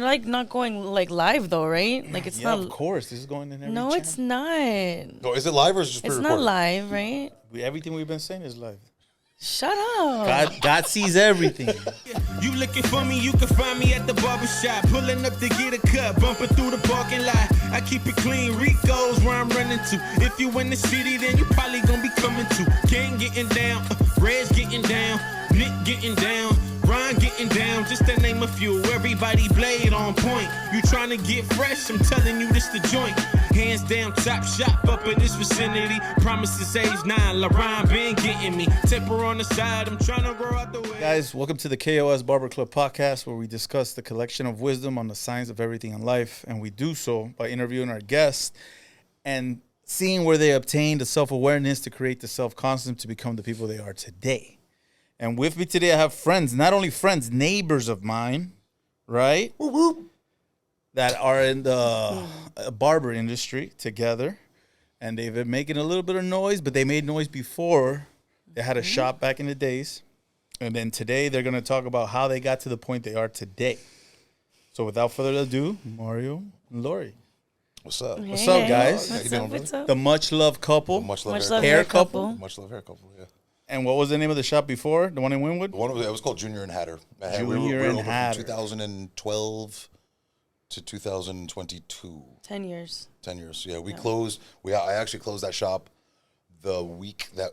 like not going like live though, right? Like it's Yeah, not. of course. This is going in every No, channel. it's not. No, is it live or is it just It's pre-recorded? not live, right? Everything we've been saying is live. Shut up. God sees everything. You looking for me, you can find me at the barber shop. Pulling up to get a cut, bumping through the parking lot. I keep it clean, Rico's where I'm running to. If you in the city, then you probably gonna be coming to. Gang getting down, Red's getting down, Nick getting down, Ron getting down. Just to name a few, everybody blade on point. You trying to get fresh, I'm telling you this the joint. Hands down, top shop up in this vicinity. Promises age 9, LaRon been getting me. Temper on the side, I'm trying to grow out the way. Guys, welcome to the K.O.S. Barber Club podcast, where we discuss the collection of wisdom on the science of everything in life. And we do so by interviewing our guests and seeing where they obtained the self-awareness to create the self-concept to become the people they are today. And with me today, I have friends, not only friends, neighbors of mine, right? Whoop, whoop. That are in the barber industry together. And they've been making a little bit of noise, but they made noise before. They had a shop back in the days. And then today, they're going to talk about how they got to the point they are today. So without further ado, Mario and Lori. What's up? Hey, What's up, guys? What's up? What's up? The much-loved couple. Much love, Much hair love, Hair hair couple. couple. Much love hair couple. Yeah. And what was the name of the shop before? The one in Wynwood? One of it was called Junior and Hatter. We were Junior and open from Hatter. 2012 to 2022. 10 years. 10 years. Yeah, we closed. I actually closed that shop the week that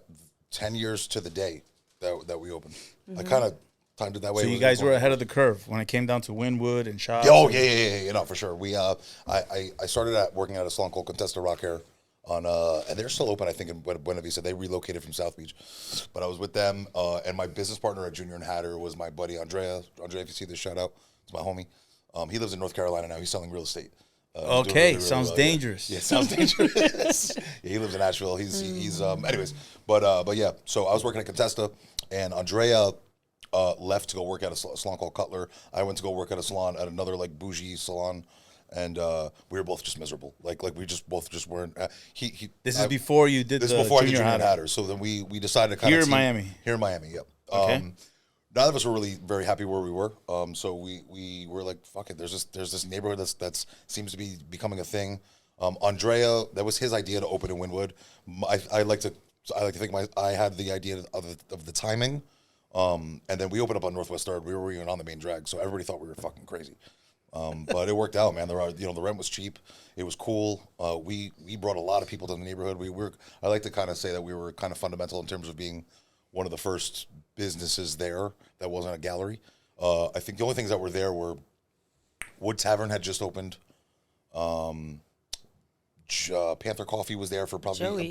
10 years to the day that we opened. I kind of timed it that way. So you guys were ahead of the curve when it came down to Wynwood and shops. Oh yeah, no, for sure. We I started working at a salon called Contesta Rock Hair on and they're still open, I think, in Buena Vista. They relocated from South Beach, but I was with them and my business partner at Junior and Hatter was my buddy Andrea. Andrea, if you see this, shout out, it's my homie. He lives in North Carolina now. He's selling real estate. Okay, sounds dangerous. Yeah, sounds dangerous. Yeah, he lives in Nashville. He's anyways, but yeah. So I was working at Contesta, and Andrea left to go work at a salon called Cutler. I went to go work at a salon at another like bougie salon, and we were both just miserable. Like we just both just weren't. This is before you did This the is before I did Junior Junior and Hatter. Hatter. So then we decided to kind Here of in Miami. Here in Miami, yep. Okay. None of us were really very happy where we were. So we were like, fuck it. There's this neighborhood that's seems to be becoming a thing. Andrea, that was his idea to open in Wynwood. I like to think I had the idea of the timing. And then we opened up on Northwest Third. We were even on the main drag, so everybody thought we were fucking crazy. But it worked out, man. The rent was cheap. It was cool. We brought a lot of people to the neighborhood. I like to kind of say that we were kind of fundamental in terms of being one of the first businesses there that wasn't a gallery. I think the only things that were there were Wood Tavern had just opened. Panther Coffee was there for probably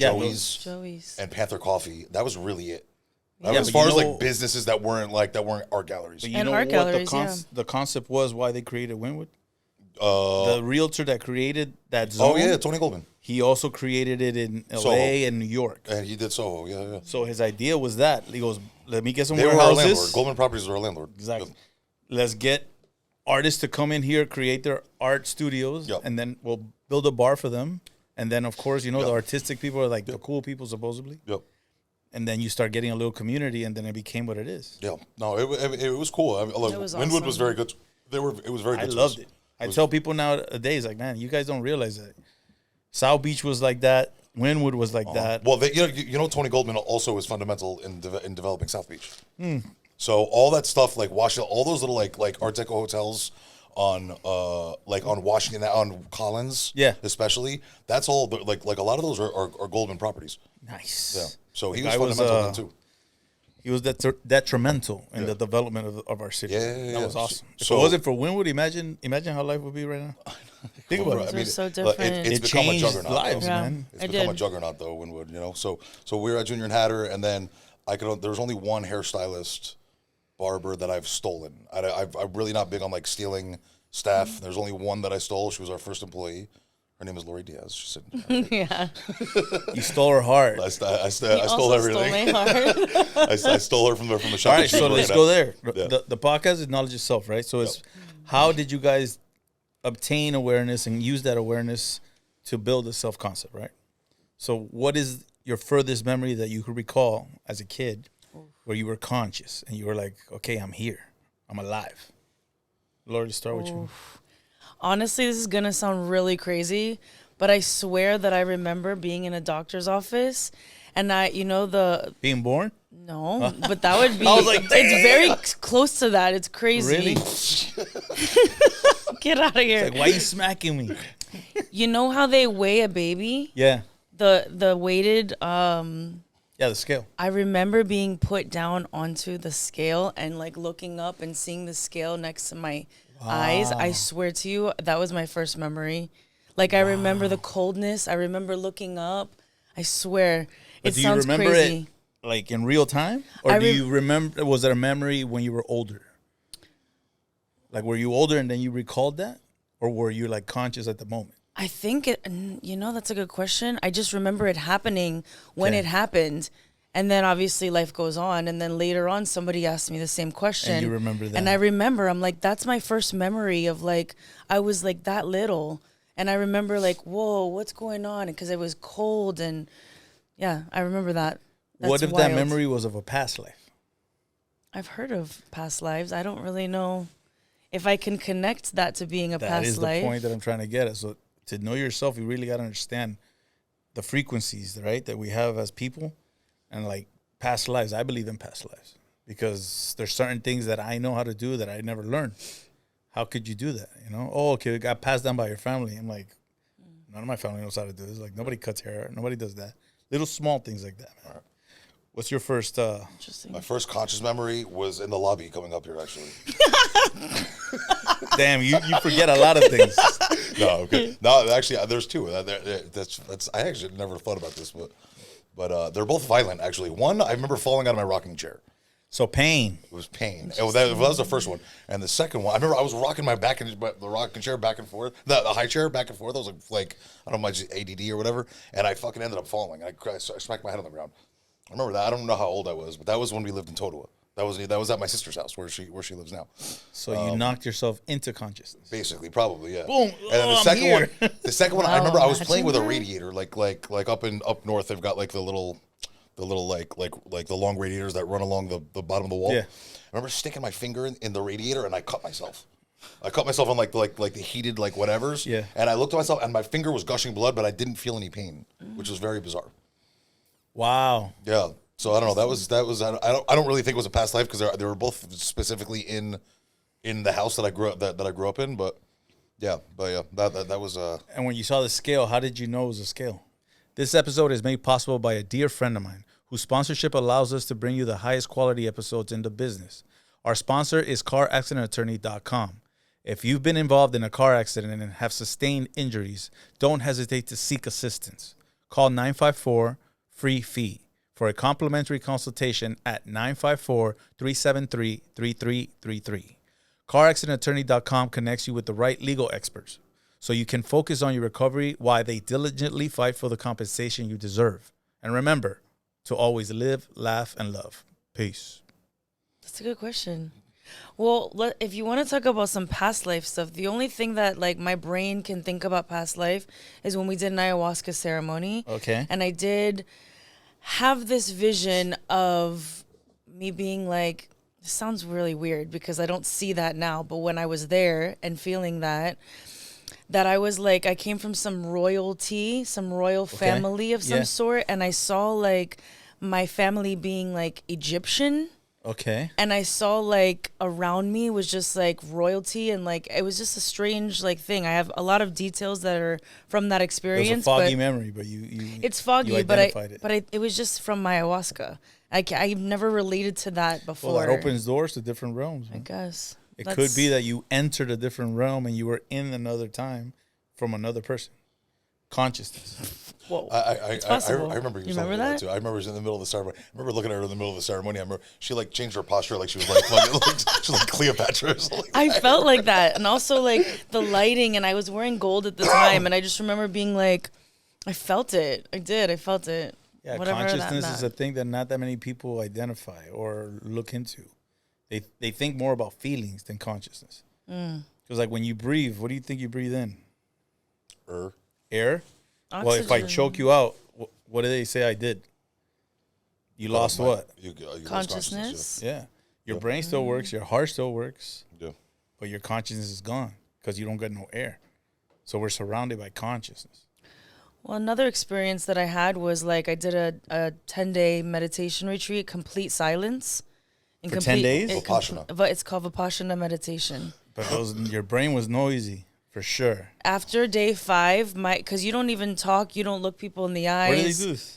Joey's. and Panther Coffee. That was really it. Yeah, As but far you as know- like businesses that weren't art galleries. But you And know art what galleries, the concept was why they created Wynwood? The realtor that created that zone, Oh yeah, Tony Goldman. he also created it in L.A. Soho. and New York. And he did Soho, yeah. So his idea was that. He goes, let me get some They were our landlord. warehouses. Goldman Properties were our landlord. Exactly. Let's get artists to come in here, create their art studios, Yep. and then we'll build a bar for them. And then, of course, the Yep. artistic people are like the cool people, supposedly. Yep. And then you start getting a little community, and then it became what it is. Yeah. No, it was cool. I mean, look, It was Wynwood awesome. was very good. It was very I good. loved it. I tell people nowadays, like, man, you guys don't realize that South Beach was like that. Wynwood was like that. Well, Tony Goldman also was fundamental in developing South Beach. So all that stuff, like Washington, all those little like Art Deco hotels on Washington, on Collins, Yeah. especially, that's all like a lot of those are Goldman properties. Nice. Yeah. So he The was guy was, fundamental in that too. He was detrimental in the development of our city. Yeah. That was awesome. If So- it wasn't for Wynwood, imagine how life would be right now. Think about it. Those are so It's different. It become a changed juggernaut. lives, Yeah. man. It's It become a did. juggernaut though, Wynwood, So we were at Junior and Hatter, and then there was only one hairstylist, Barber, that I've stolen. I'm really not big on like stealing staff. There's only one that I stole. She was our first employee. Her name is Lori Diaz. She's sitting here. Yeah. You stole her heart. I He stole also everything. Stole my heart. I stole her from the shop. All that right, she so was let's working go at. there. Yeah. The podcast is knowledge itself, right? So it's how did you guys obtain awareness and use that awareness to build a self-concept, right? So what is your furthest memory that you could recall as a kid where you were conscious and you were like, okay, I'm here. I'm alive. Lord, start with you. Honestly, this is going to sound really crazy, but I swear that I remember being in a doctor's office and Being born? No, but that would be, I was like, it's very close to that. It's crazy. Really? Get out of here. Like, why are you smacking me? You know how they weigh a baby? Yeah. The weighted, the scale. I remember being put down onto the scale and like looking up and seeing the scale next to my eyes. I swear to you, that was my first memory. Like I remember the coldness. I remember looking up. I swear. But It sounds crazy. Do you remember it like in real time? Or do you remember, was it a memory when you were older? Like were you older and then you recalled that? Or were you like conscious at the moment? I think that's a good question. I just remember it happening when it happened. And then obviously life goes on. And then later on, somebody asked me the same question. And you remember that? And I remember, I'm like, that's my first memory of like, I was like that little. And I remember like, whoa, what's going on? Because it was cold. And yeah, I remember that. That's what if wild. that memory was of a past life? I've heard of past lives. I don't really know if I can connect that to being a past life. That is the point that I'm trying to get at. So to know yourself, you really got to understand the frequencies, right, that we have as people. And like past lives, I believe in past lives because there's certain things that I know how to do that I never learned. How could you do that? You know, it got passed down by your family. I'm like, none of my family knows how to do this. Like nobody cuts hair. Nobody does that. Little small things like that, man. All right. What's your first? My first conscious memory was in the lobby coming up here, actually. Damn, you forget a lot of things. No, okay. No, actually, there's two. That's I actually never thought about this, but they're both violent, actually. One, I remember falling out of my rocking chair. So pain. It was pain. That was the first one. And the second one, I remember I was rocking the rocking chair back and forth, the high chair back and forth. I was like I don't know, my ADD or whatever, and I fucking ended up falling. I smacked my head on the ground. I remember that. I don't know how old I was, but that was when we lived in Totowa. That was at my sister's house where she lives now. So you knocked yourself into consciousness. Basically, probably, yeah. Boom. And then the second one, I remember I was playing with a that. radiator, like up north. They've got like the little like the long radiators that run along the bottom of the wall. Yeah. I remember sticking my finger in the radiator and I cut myself. I cut myself on like the heated like whatevers. Yeah. And I looked at myself and my finger was gushing blood, but I didn't feel any pain, which was very bizarre. Wow. Yeah. So I don't know. That was. I don't really think it was a past life because they were both specifically in the house that I grew up in. But yeah. That was. And when you saw the scale, how did you know it was a scale? This episode is made possible by a dear friend of mine whose sponsorship allows us to bring you the highest quality episodes in the business. Our sponsor is CarAccidentAttorney.com. If you've been involved in a car accident and have sustained injuries, don't hesitate to seek assistance. Call 954-FREE-FEE for a complimentary consultation at 954-373-3333. CarAccidentAttorney.com connects you with the right legal experts so you can focus on your recovery while they diligently fight for the compensation you deserve. And remember to always live, laugh, and love. Peace. That's a good question. Well, if you want to talk about some past life stuff, the only thing that like my brain can think about past life is when we did an ayahuasca ceremony. Okay. And I did have this vision of me being like, this sounds really weird because I don't see that now, but when I was there and feeling that I was like, I came from some royalty, some royal family of some sort, and I saw like my family being like Egyptian. Okay. And I saw like around me was just like royalty and like it was just a strange like thing. I have a lot of details that are from that experience. It was a foggy memory, but you it's foggy, you but it. It was just from my ayahuasca. I've never related to that before. Well, that opens doors to different realms. I guess. It could be that you entered a different realm and you were in another time from another person. Consciousness. Whoa. I remember you remember that too. I remember she was in the middle of the ceremony. I remember looking at her in the middle of the ceremony. I remember she like changed her posture like she was like, she was like Cleopatra or something. I felt like that. And also like the lighting, and I was wearing gold at the time, and I just remember being like, I felt it. I felt it. Yeah, whatever consciousness is a thing that not that many people identify or look into. They think more about feelings than consciousness. Because like when you breathe, what do you think you breathe in? Air? Oxygen. Well, if I choke you out, what do they say I did? You lost what? You Consciousness. Yeah. Your brain still works. Your heart still works. Yeah. but your consciousness is gone because you don't get no air. So we're surrounded by consciousness. Well, another experience that I had was like I did a 10-day meditation retreat, complete silence. For 10 days? Vipassana. It's called Vipassana meditation. But your brain was noisy, for sure. After day 5, because you don't even talk, you don't look people in the eyes. Where do they do this?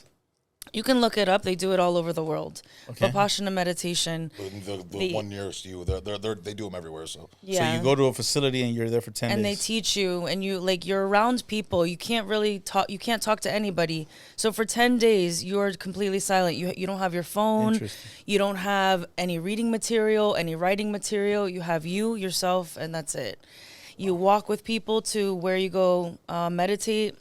You can look it up. They do it all over the world. Okay. Vipassana meditation. The one nearest you, they do them everywhere. So Yeah. So you go to a facility and you're there for 10 days. And they teach you, and you're around people. You can't really talk. You can't talk to anybody. So for 10 days, you're completely silent. You don't have your phone. You don't have any reading material, any writing material. You have yourself, and that's it. You walk with people to where you go meditate.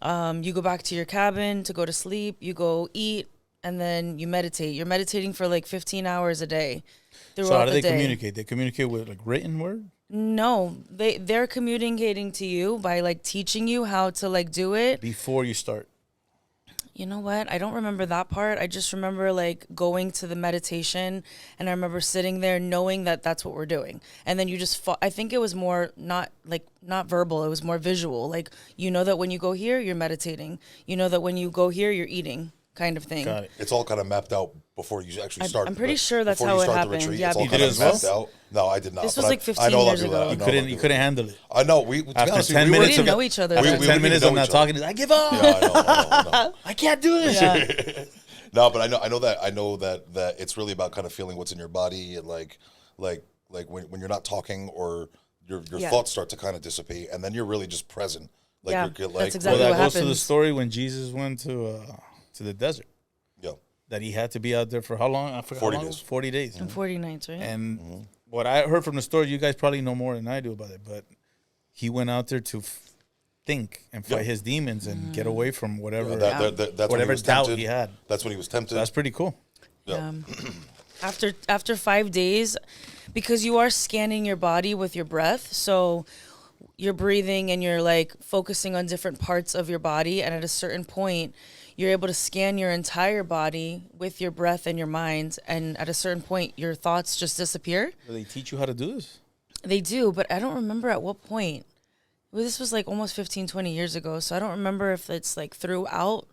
You go back to your cabin to go to sleep. You go eat, and then you meditate. You're meditating for like 15 hours a day. So how do they communicate? They communicate with like written word? No, they're communicating to you by like teaching you how to like do it Before you start. You know what? I don't remember that part. I just remember like going to the meditation, and I remember sitting there knowing that that's what we're doing. And then you just I think it was more not verbal, it was more visual. Like, you know that when you go here, you're meditating. You know that when you go here, you're eating, kind of thing. Got it. it's all kind of mapped out before you actually start. I'm pretty sure that's before how you it start happened. The retreat, Yeah, it's all you kind did of as well? mapped out. No, I did not. This but was like I 15 know a lot years of people ago. that- I know a lot of You people couldn't that- handle it. I know. We to be After honest, 10 we minutes We didn't of know each other. we- then. we- 10 didn't minutes know of not each other. talking, he's like, I give up. Yeah, I know. I can't do this. Yeah. No, but I know that it's really about kind of feeling what's in your body, and like when you're not talking, or your thoughts start to kind of dissipate, and then you're really just present. Like Yeah, you're that's like, exactly Well, what that goes to the happens. story when Jesus went to the desert. Yeah. That he had to be out there for how long? I forgot. 40 how long? days. 40 days. And 40 nights, right? And what I heard from the story, you guys probably know more than I do about it, but he went out there to think and fight his demons and get away from whatever that's when whatever he was doubt tempted. he had. That's when he was tempted. So that's pretty cool. Yeah. After 5 days, because you are scanning your body with your breath, so you're breathing and you're like focusing on different parts of your body, and at a certain point you're able to scan your entire body with your breath and your mind, and at a certain point your thoughts just disappear. Do they teach you how to do this? They do, but I don't remember at what point. Well, this was like almost 15-20 years ago, so I don't remember if it's like throughout,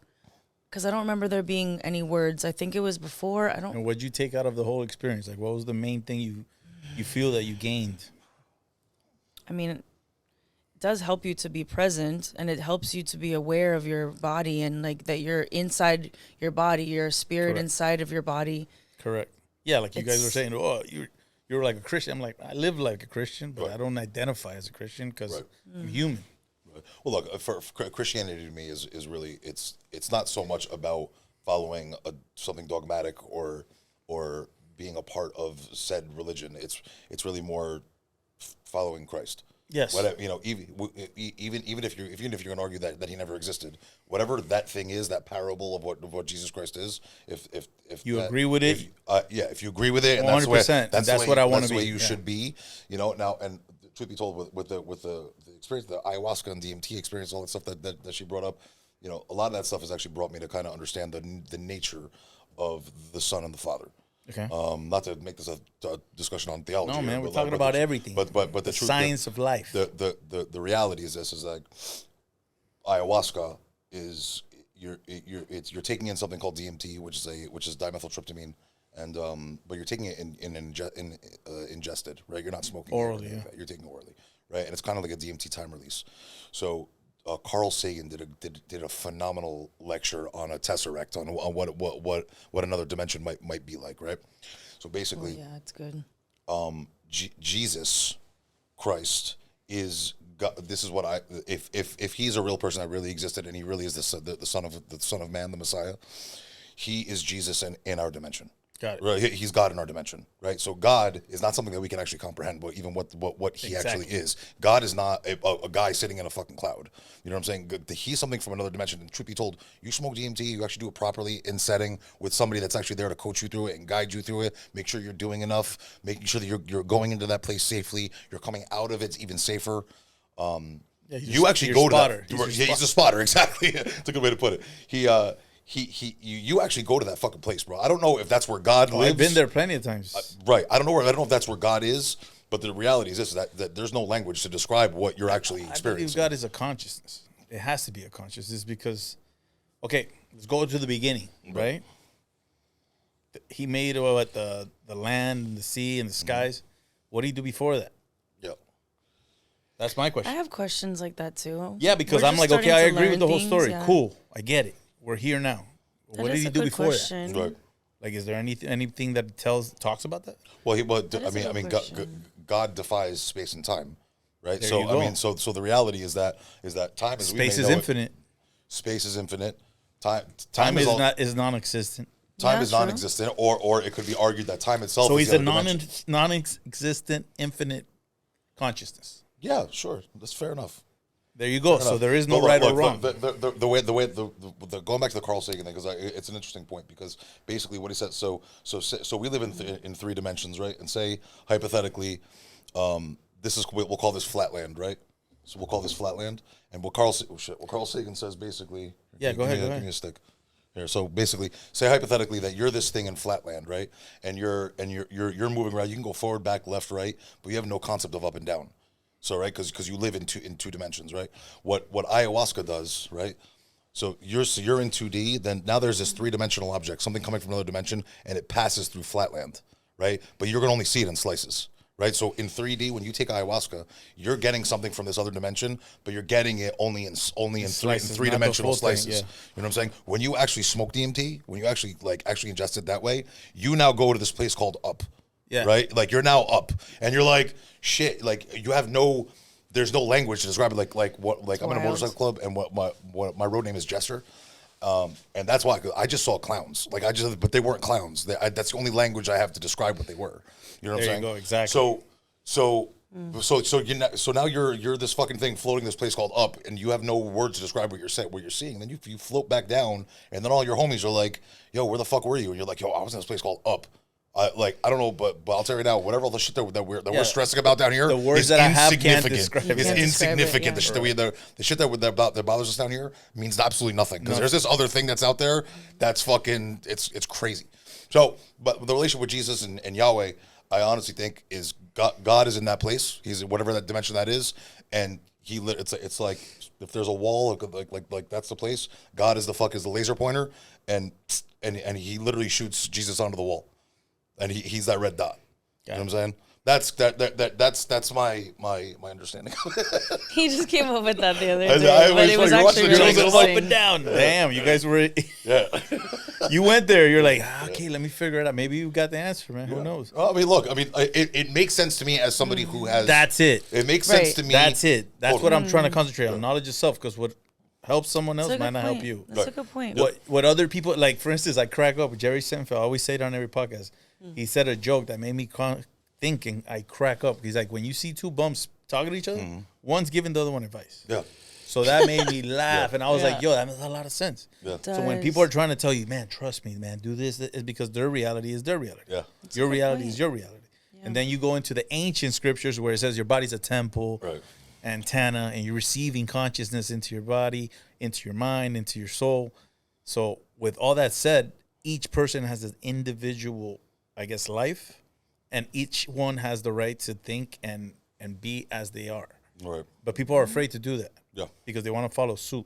because I don't remember there being any words. I think it was before. And what'd you take out of the whole experience? Like, what was the main thing you feel that you gained? I mean, it does help you to be present, and it helps you to be aware of your body, and like that you're inside your body, your spirit Correct. inside of your body. Correct. Yeah, like you guys were It's- saying, oh, you're like a Christian. I'm like, I live like a Christian, but Right. I don't identify as a Christian because Right. I'm human. Well, look, for Christianity to me is really it's not so much about following something dogmatic or being a part of said religion. It's really more following Christ. Yes. Whatever, even if you're going to argue that he never existed, whatever that thing is, that parable of what Jesus Christ is, if You agree with it? if you agree with it, and that's the way, 100%, that's that's the way, what I wanna that's the way be, you yeah. should be, now. And truth be told, with the experience, the ayahuasca and DMT experience, all that stuff that she brought up, a lot of that stuff has actually brought me to kind of understand the nature of the Son and the Father. Okay. Not to make this a discussion on theology. No, man, but we're talking about everything. But the the truth, science of life. the reality is this: is like ayahuasca is you're taking in something called DMT, which is dimethyltryptamine, and but you're taking it ingested, right? You're not smoking Orally, it, yeah. You're taking it orally, right? And it's kind of like a DMT time release. So Carl Sagan did a phenomenal lecture on a tesseract on what another dimension might be like, right? So basically, Yeah, it's good. Jesus Christ is God. This is what if he's a real person that really existed and he really is the son of man, the Messiah, he is Jesus in our dimension. Got it. Right, he's God in our dimension, right? So God is not something that we can actually comprehend, but even what he Exactly. actually is. God is not a guy sitting in a fucking cloud. You know what I'm saying? He's something from another dimension. And truth be told, you smoke DMT, you actually do it properly in setting with somebody that's actually there to coach you through it and guide you through it. Make sure you're doing enough, making sure that you're going into that place safely. You're coming out of it even safer. You actually your go spotter. to that. He's a spotter, exactly. It's a good way to put it. You actually go to that fucking place, bro. I don't know if that's where God lives. I've been there plenty of times. Right. I don't know if that's where God is, But the reality is this: that there's no language to describe what you're actually I believe experiencing. God is a consciousness. It has to be a consciousness because, okay, let's go to the beginning, right? He made what the land and the sea and the skies. What did he do before that? Yeah. That's my I question. have questions like that too. Yeah, because We're I'm just like, okay, starting I to agree learn with the whole things, story. yeah. Cool, I get it. We're here now. That What did is he a do good before question. Right. that? Like, is there anything that talks about that? Well, is a I good mean, question. God defies space and time, right? There so you I go. mean, so the reality is that time as we may Space is know it- infinite. space is infinite. Time Time all- is non-existent. time Yeah, is true. non-existent, or it could be argued that time itself. So is he's the a other dimension. non-existent, infinite consciousness. Yeah, sure, that's fair enough. There you go. So enough. there is no But right look, or wrong. The way the going back to the Carl Sagan thing, because it's an interesting point, because basically what he said. So we live in 3 dimensions, right? And say hypothetically, this is we'll call this flatland, right? So we'll call this flatland, and what Carl Sagan says basically. Yeah, go ahead. Give me a stick. Here, so basically, say hypothetically that you're this thing in flatland, right? And you're moving around. You can go forward, back, left, right, but you have no concept of up and down. So right, because you live in two dimensions, right? What ayahuasca does, right? So you're in 2D. Then now there's this 3-dimensional object, something coming from another dimension, and it passes through flatland, right? But you're gonna only see it in slices, right? So in 3D, when you take ayahuasca, you're getting something from this other dimension, but you're getting it only in Slices, three-dimensional not the full thing, slices. yeah. You know what I'm saying? When you actually smoke DMT, when you actually ingest it that way, you now go to this place called up. Yeah. Right? Like you're now up, and you're like, shit. Like you have there's no language to describe it. Like I'm in a wild. motorcycle club, and what my road name is Jester, and that's why I just saw clowns. But they weren't clowns. That's the only language I have to describe what they were. You know what There I'm you saying? go, exactly. So now you're this fucking thing floating this place called up, and you have no words to describe what you're seeing. Then you float back down, and then all your homies are like, "Yo, where the fuck were you?" And you're like, "Yo, I was in this place called up." I don't know, but I'll tell you now, whatever all the shit that we're stressing about down here, The words is that I have can't insignificant. describe it. It's Can't describe it, insignificant. yeah. The shit that bothers us down here means absolutely nothing, because there's this other thing that's out there that's fucking it's crazy. So, but the relationship with Jesus and Yahweh, I honestly think is God is in that place. He's in whatever that dimension that is, and it's like if there's a wall, like that's the place. God is the laser pointer, and he literally shoots Jesus onto the wall. And he's that red dot. You know what I'm saying? That's my understanding. He just came up with that the other I- day, I but always it was thought you watched actually the really videos, It was up and interesting. down. Damn, you guys were. Yeah. You went there. You're like, okay, let me figure it out. Maybe you got the answer, man. Who knows? Well, I mean, look. I mean, it makes sense to me as somebody who has. That's it. It makes Right. sense to me. That's it. That's Hold what on. I'm trying to concentrate on. Knowledge itself, because what helps someone else That's a might good not help point. you. That's a good point. What other people like? For instance, I crack up with Jerry Seinfeld. I always say it on every podcast. He said a joke that made me thinking. I crack up. He's like, when you see 2 bums talking to each other, one's giving the other one advice. Yeah. So that made me laugh, and I was like, Yeah. "Yo, that makes a lot of sense." Yeah. So when people are trying to tell you, "Man, trust me, man, do this," it's because their reality is their reality. Yeah. Your reality is your reality. And then you go into the ancient scriptures where it says your body's a temple, Right. antenna, and you're receiving consciousness into your body, into your mind, into your soul. So with all that said, each person has an individual, I guess, life, and each one has the right to think and be as they are. Right. But people are afraid to do that. Yeah. Because they want to follow suit.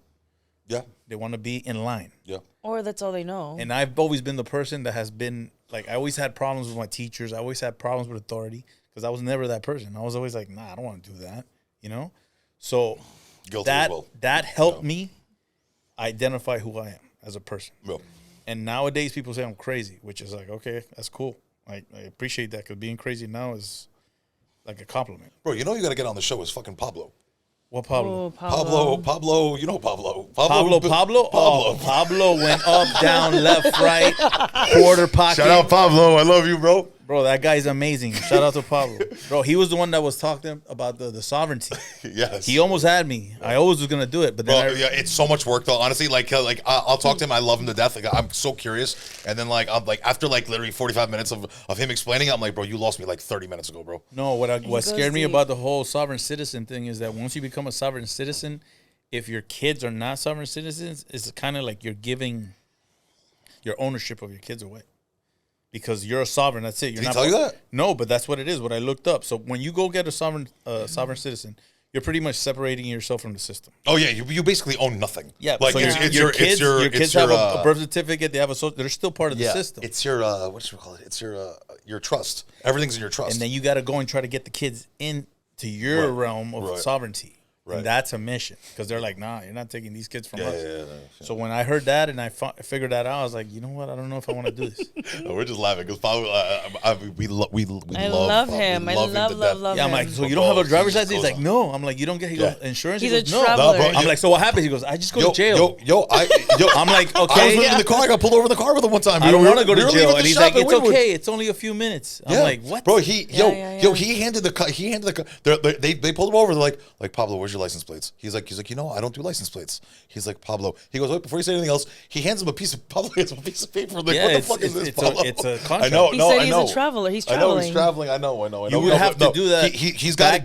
Yeah. They want to be in line. Yeah. Or that's all they know. And I've always been the person that has been, like, I always had problems with my teachers. I always had problems with authority because I was never that person. I was always like, nah, I don't want to do that, you know? So Guilty as well. that helped me identify who I am as a person. Yeah. And nowadays people say I'm crazy, which is like, okay, that's cool. I appreciate that because being crazy now is like a compliment. Bro, you know you got to get on the show is fucking Pablo. What Pablo? Oh, Pablo. Pablo, you know Pablo. Pablo? Oh, Pablo went up, down, left, right, quarter pocket. Shout out Pablo. I love you, bro. Bro, that guy's amazing. Shout out to Pablo. Bro, he was the one that was talking about the sovereignty. Yes. He almost had me. I always was going to do it, but Bro, then yeah, it's so much work though. Honestly, I'll talk to him. I love him to death. Like I'm so curious. And then I'm like after literally 45 minutes of him explaining it, I'm like, bro, you lost me like 30 minutes ago, bro. No, what goes scared me deep. about the whole sovereign citizen thing is that once you become a sovereign citizen, if your kids are not sovereign citizens, it's kind of like you're giving your ownership of your kids away. because you're a sovereign. That's it. You're Did he not tell you that? No, but that's what it is. What I looked up. So when you go get a sovereign citizen, you're pretty much separating yourself from the system. Oh yeah, you basically own nothing. Yeah, like so your kids have a birth certificate. They have they're still part of the system. It's your what should we call it? It's your trust. Everything's in your trust. And then you got to go and try to get the kids into your realm of sovereignty. Right. And that's a mission because they're like, nah, you're not taking these kids from us. Yeah. So when I heard that and I figured that out, I was like, you know what? I don't know if I want to do this. No, we're just laughing because Pablo, we love him. We I love him to death. Yeah, I'm like, so you don't have a driver's license? He's like, no. I'm like, you don't get insurance? He's he goes, a no. traveler. bro, I'm like, so what happens? He goes, I just go to jail. I'm like, I was okay. with him in the car. I got pulled over in the car with him one time. I don't want to go to We were jail. leaving And the he's shop like, at it's Wynwood. okay. It's only a few minutes. I'm like, what? Bro, he handed the car. They pulled him over. They're like, Pablo, where's your license plates? He's like, you know, I don't do license plates. He's like, Pablo. He goes, wait, before you say anything else, he hands him a piece of Pablo. It's a piece of paper. Like, what the fuck is this, Pablo? It's a contract. I know. He No, said I he's know. a traveler. He's I know traveling. he's traveling. I know. You would have to do that. He's got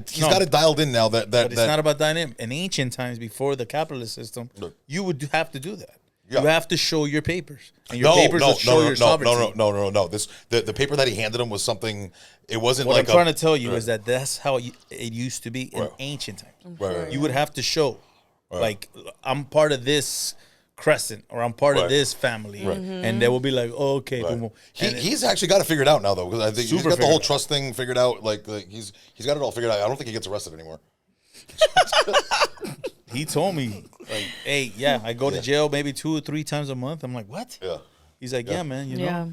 it dialed in now. That But it's not about dynamic. In ancient times, before the capitalist system, you would have to do that. Yeah. You have to show your papers, and your papers will show your sovereignty. No. The paper that he handed him was something. It wasn't What like I'm trying to tell you is that that's how it used to be in ancient times. Right. You would have to show, like, I'm part of this crescent, or I'm part of this family, and they will be like, oh, okay, boom, boom. He's actually got it figured out now, though, because I think he's Super got the whole figured out. trust thing figured out. Like he's got it all figured out. I don't think he gets arrested anymore. He told me, like, hey, yeah, I go to jail maybe 2 or 3 times a month. I'm like, what? Yeah. He's like, yeah, man, you know, Yeah.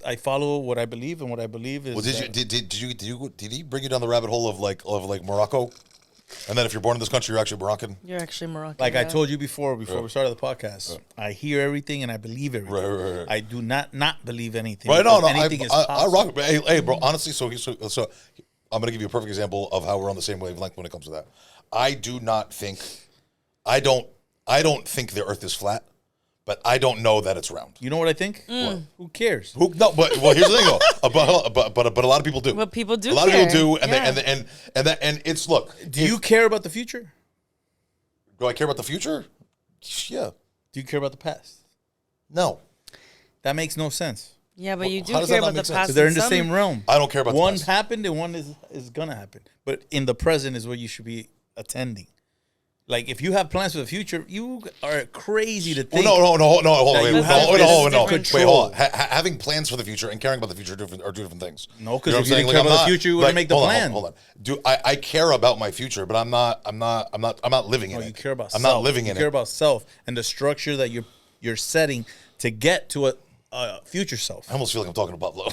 I follow what I believe, and what I believe is. Well, did he bring you down the rabbit hole of like Morocco? And then if you're born in this country, you're actually Moroccan. You're actually Moroccan. Like I told you before we started the podcast, I hear everything and I believe everything. Right. I do not believe anything. Right? No. Anything is I possible. rock. Hey, bro. Honestly, so I'm gonna give you a perfect example of how we're on the same wavelength when it comes to that. I don't think the Earth is flat, but I don't know that it's round. You know what I think? Who cares? Here's the thing though. But a lot of people do. But people do. A lot of people do, Yeah. and it's look. Do you care about the future? Do I care about the future? Yeah. Do you care about the past? No. That makes no sense. Yeah, but you do how does care that not about the make sense? past. Because they're in the some- same realm. I don't care about the one past. happened and one is gonna happen. But in the present is what you should be attending. Like if you have plans for the future, you are crazy to think. No. Hold on. you Wait, have hold this on. control. Wait, hold on. Having plans for the future and caring about the future are two different things. No, because You know if you what I'm didn't saying? care Like, about I'm the future, you wouldn't make the hold on, plan. Hold on. I care about my future, but I'm not living in No, it. you care about I'm self. not living in You care it. about self and the structure that you're setting to get to a future self. I almost feel like I'm talking to Pablo.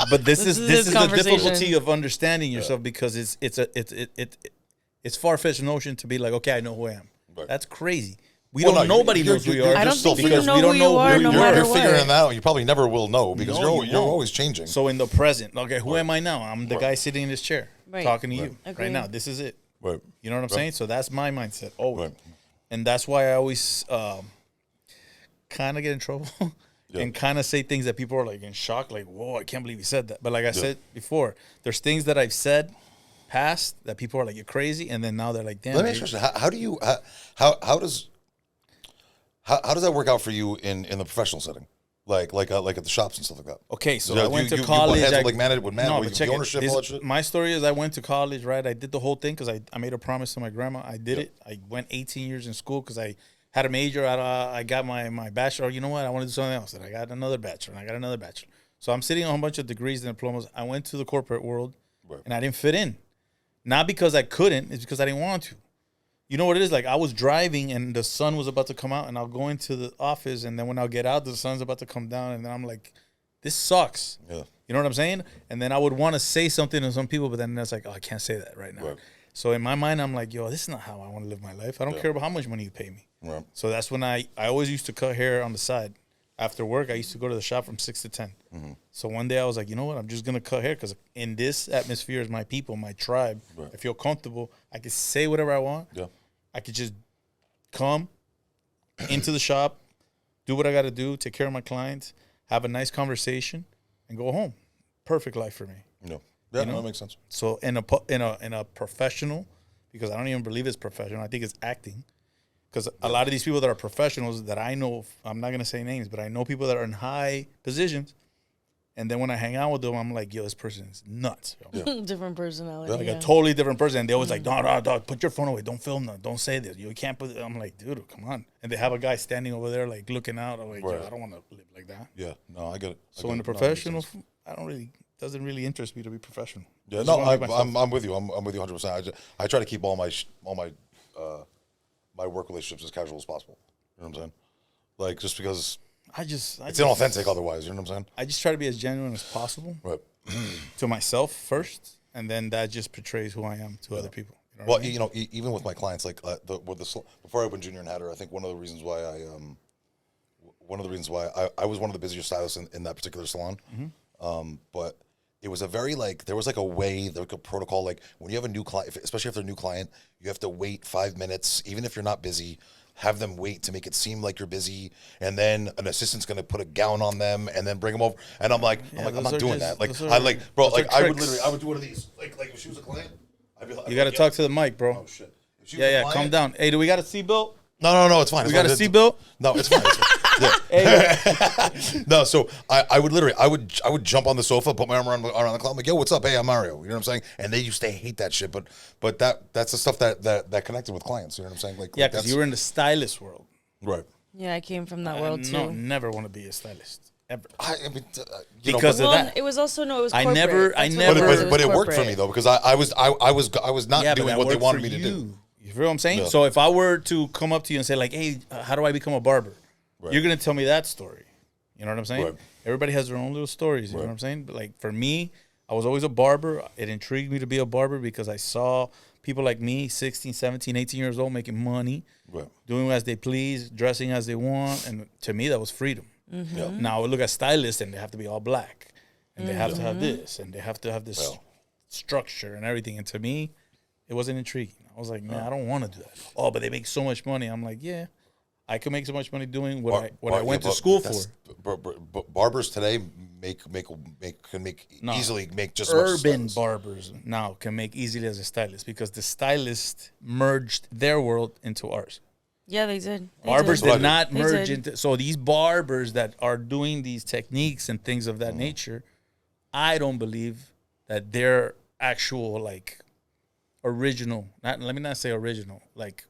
But this is his the conversation. difficulty of understanding yourself because it's far-fetched notion to be like, okay, I know who I am. Right. That's crazy. Well, Nobody knows who you are. I don't still think you because know we don't who know you are, who no you matter You're what. figuring that out. You probably never will know because No, you're you won't. always changing. So in the present, okay, who am I now? I'm the guy sitting in this chair Right. talking to you Agreed. right now. This is it. Right. You know what I'm saying? So that's my mindset always. Right. And that's why I always kind of get in trouble and kind of say things that people are like in shock, like, whoa, I can't believe you said that. But like I said before, there's things that I've said past that people are like, you're crazy. And then now they're like, damn. Let me ask you a question. How do you how does that work out for you in the professional setting? Like at the shops and stuff like that. Okay, so Yeah, I went you to butt college. heads I- with, like, but with check the it. ownership, all that shit? My story is I went to college, right? I did the whole thing because I made a promise to my grandma. I did it. I went 18 years in school because I had a major. I got my bachelor. You know what? I want to do something else. And I got another bachelor, and I got another bachelor. So I'm sitting on a bunch of degrees and diplomas. I went to the corporate world, and I didn't fit in. Not because I couldn't. It's because I didn't want to. You know what it is? Like I was driving and the sun was about to come out and I'll go into the office and then when I'll get out, the sun's about to come down and then I'm like, this sucks. Yeah. You know what I'm saying? And then I would want to say something to some people, but then it's like, oh, I can't say that right now. Right. So in my mind, I'm like, yo, this is not how I want to live my life. I don't care about how much money you pay me. Right. So that's when I always used to cut hair on the side. After work, I used to go to the shop from 6 to 10. Mm-hmm. So one day I was like, you know what? I'm just going to cut hair because in this atmosphere is my people, my tribe. Right. I feel comfortable. I can say whatever I want. Yeah. I could just come into the shop, do what I got to do, take care of my clients, have a nice conversation, and go home. Perfect life for me. No. Yeah, that makes sense. So in a professional, because I don't even believe it's professional, I think it's acting. Because a lot of these people that are professionals that I know, I'm not going to say names, but I know people that are in high positions. And then when I hang out with them, I'm like, yo, this person is nuts. Different personality. Like a totally different person. And they always like, no, put your phone away. Don't film that. Don't say this. You can't put it. I'm like, dude, come on. And they have a guy standing over there, like looking out. I'm like, yo, I don't want to live like that. Yeah, no, I get it. So in the professional, doesn't really interest me to be professional. Yeah, no, I'm with you. I'm with you 100%. I try to keep all my my work relationships as casual as possible. You know what I'm saying? Like, just because it's inauthentic otherwise. You know what I'm saying? I just try to be as genuine as possible. Right. To myself first, and then that just portrays who I am to other people. You know Well, I mean? you know, even with my clients, like before I opened Junior and Hatter, I think one of the reasons why I was one of the busiest stylists in that particular salon. But it was a very there was like a way, like a protocol. Like when you have a new client, especially if they're a new client, you have to wait 5 minutes, even if you're not busy. Have them wait to make it seem like you're busy, and then an assistant's gonna put a gown on them and then bring them over. And I'm like, I'm not doing that. Like I would do one of these. Like if she was a client, I'd be like, you got to talk to the mic, bro. Oh shit. Calm down. Hey, do we got a seatbelt? No, it's fine. We got a seatbelt? No, it's fine. Yeah. No, so I would jump on the sofa, put my arm around the cloud, I'm like, yo, what's up? Hey, I'm Mario. You know what I'm saying? And they used to hate that shit, but that's the stuff that connected with clients. You know what I'm saying? Like, yeah, because you were in the stylist world. Right. Yeah, I came from that world too. No, never want to be a stylist ever. I mean, because of that. It was also it was. I corporate. never. But it worked for me though, because I was not doing what they wanted me to do. You feel what I'm saying? Yeah. So if I were to come up to you and say like, hey, how do I become a barber? Right. You're going to tell me that story. You know what I'm saying? Right. Everybody has their own little stories. You know what I'm saying? But like for me, I was always a barber. It intrigued me to be a barber because I saw people like me, 16, 17, 18 years old, making money, doing as they please, dressing as they want. And to me, that was freedom. Yeah. Now look at stylists and they have to be all black. And they have to have this. And they have to have this structure and everything. And to me, it wasn't intriguing. I was like, man, I don't want to do that. Oh, but they make so much money. I'm like, yeah, I could make so much money doing what I went to school for. Barbers today can easily make just urban barbers now can make easily as a stylist because the stylist merged their world into ours. Yeah, they did. Barbers did not merge into. So these barbers that are doing these techniques and things of that nature, I don't believe that they're actual original. Let me not say original. Like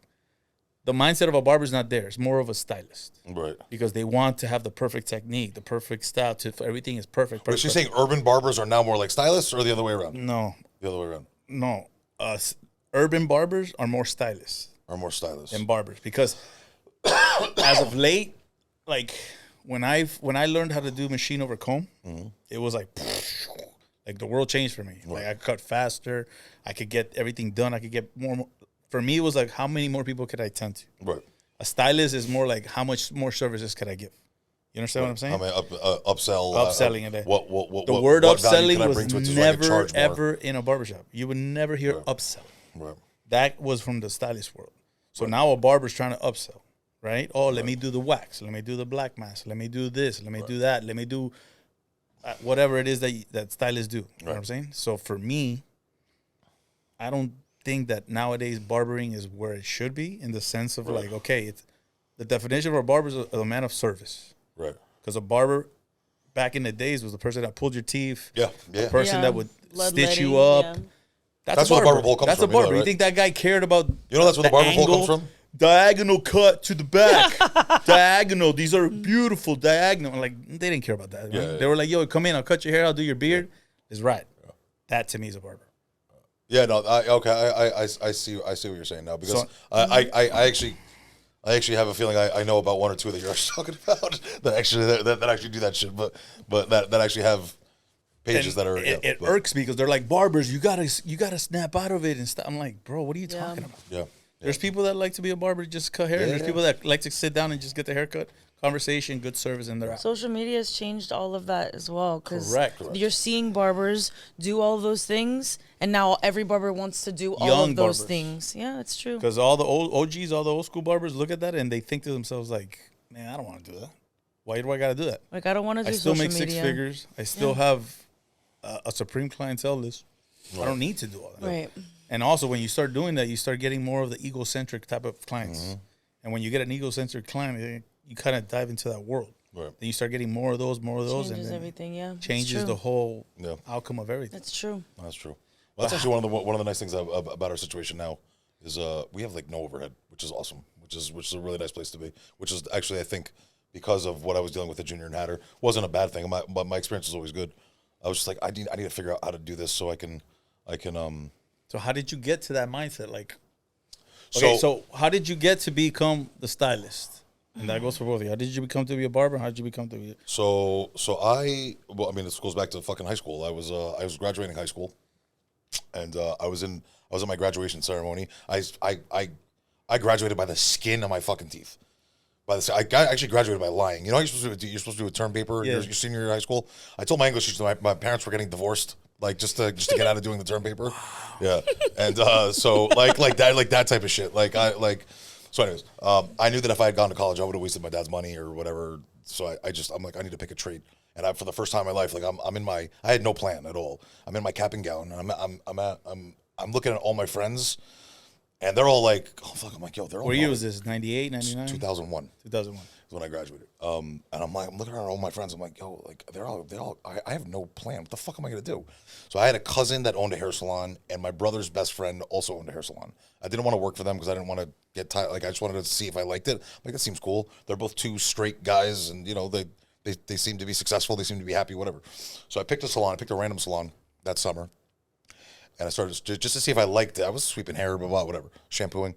the mindset of a barber is not there. It's more of a stylist, right? Because they want to have the perfect technique, the perfect style. Everything is perfect. But she's saying urban barbers are now more like stylists, or the other way around? No, the other way around. No, urban barbers are more stylists. Than barbers because as of late, like when I learned how to do machine over comb, it was like the world changed for me. Right. Like I could cut faster, I could get everything done. I could get more. For me, it was like how many more people could I tend to? Right. A stylist is more like how much more services could I give? You understand what I'm saying? I mean, upselling it. The word upselling was never ever in a barbershop. You would never hear upselling. Right. That was from the stylist world. So now a barber's trying to upsell, right? Oh, let me do the wax. Let me do the black mask. Let me do this. Let me do that. Let me do whatever it is that stylists do. You know what I'm saying? So for me, I don't think that nowadays barbering is where it should be in the sense of like, okay, it's the definition of a barber is a man of service. Right. Because a barber back in the days was the person that pulled your teeth. Yeah. The person that would stitch you up. Yeah. That's where the barber pole comes from. That's a barber. You think that guy cared about that's where the barber pole comes from? Diagonal cut to the back. Diagonal. These are beautiful. Diagonal. Like, they didn't care about that. Yeah, they were like, yo, come in. I'll cut your hair. I'll do your beard. It's right. Yeah. That, to me, is a barber. Yeah, no, I see what you're saying now. Because I actually have a feeling I know about one or two that you're talking about that actually do that shit. But that actually have pages that are it irks me because they're like, barbers, you gotta snap out of it and stuff. I'm like, bro, what are you talking about? Yeah. There's people that like to be a barber, just cut hair. Yeah, there's people that like to sit down and just get their haircut, conversation, good service, and they're out. Social media has changed all of that as well. Correct. You're seeing barbers do all those things, and now every barber wants to do all of those things. Yeah, it's true. Because all the old OGs, all the old school barbers look at that and they think to themselves like, man, I don't want to do that. Why do I got to do that? Like, I don't want to do social media. I still make 6 media. figures. I still have a supreme clientele list. Right. I don't need to do all that. Right. And also, when you start doing that, you start getting more of the egocentric type of clients. Mm-hmm. And when you get an egocentric client, you kind of dive into that world. Right. Then you start getting more of those, Changes and then everything, yeah. changes the whole Yeah. outcome of everything. That's true. That's true. Well, that's actually one of the nice things about our situation now is we have like no overhead, which is awesome, which is a really nice place to be. Which is actually, I think, because of what I was dealing with at Junior and Hatter, wasn't a bad thing. But my experience was always good. I was just like, I need to figure out how to do this so I can. So how did you get to that mindset? Like, okay, so how did you get to become the stylist? And that goes for both of you. How did you become to be a barber? How did you become to be? This goes back to fucking high school. I was graduating high school, and I was in my graduation ceremony. I graduated by the skin of my fucking teeth. I actually graduated by lying. You know, you're supposed to do a term paper your senior year of high school. I told my English teacher my parents were getting divorced, like just to get out of doing the term paper. Yeah, and so like that type of shit. So anyways, I knew that if I had gone to college, I would have wasted my dad's money or whatever. So I'm like, I need to pick a trade. And for the first time in my life, like I had no plan at all. I'm in my cap and gown, and I'm looking at all my friends, and they're all like, oh fuck, I'm like, yo, they're all. What year was this? 98, 99? 2001. 2001 is when I graduated. And I'm looking around all my friends. I'm like, yo, like they're all. I have no plan. What the fuck am I gonna do? So I had a cousin that owned a hair salon, and my brother's best friend also owned a hair salon. I didn't want to work for them because I didn't want to get tired. Like I just wanted to see if I liked it. Like that seems cool. They're both two straight guys, and you know they seem to be successful. They seem to be happy. Whatever. So I picked a salon. I picked a random salon that summer, and I started just to see if I liked it. I was sweeping hair, blah blah, whatever, shampooing.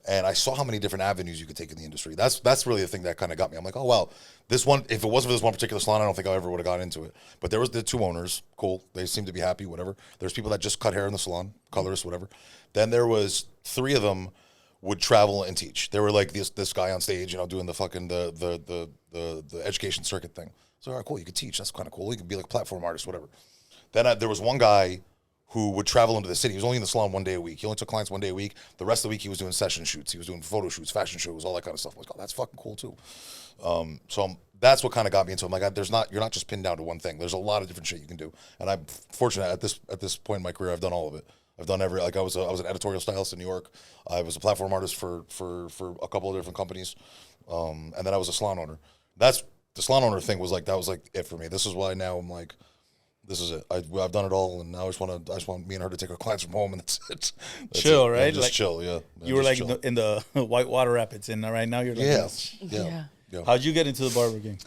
And I saw how many different avenues you could take in the industry. That's really the thing that kind of got me. I'm like, oh, wow, this one, if it wasn't for this one particular salon, I don't think I ever would have got into it. But there was the two owners, cool. They seemed to be happy, whatever. There's people that just cut hair in the salon, colorists, whatever. Then there was three of them would travel and teach. They were like this guy on stage, you know, doing the fucking the education circuit thing. So, all right, cool, you could teach. That's kind of cool. You could be like a platform artist, whatever. Then there was one guy who would travel into the city. He was only in the salon 1 day a week. He only took clients 1 day a week. The rest of the week, he was doing session shoots. He was doing photo shoots, fashion shows, all that kind of stuff. I was like, oh, that's fucking cool, too. That's what kind of got me into it. I'm like, you're not just pinned down to one thing. There's a lot of different shit you can do. And I'm fortunate at this point in my career, I've done all of it. I've done I was an editorial stylist in New York. I was a platform artist for a couple of different companies. And then I was a salon owner. The salon owner thing was like it for me. This is why now I'm like, this is it. I've done it all, and now I just want me and her to take our clients from home, and that's it. Chill, right? Yeah, just chill, yeah. You were like in the white water rapids, and right now you're like yeah. How'd you get into the barber game?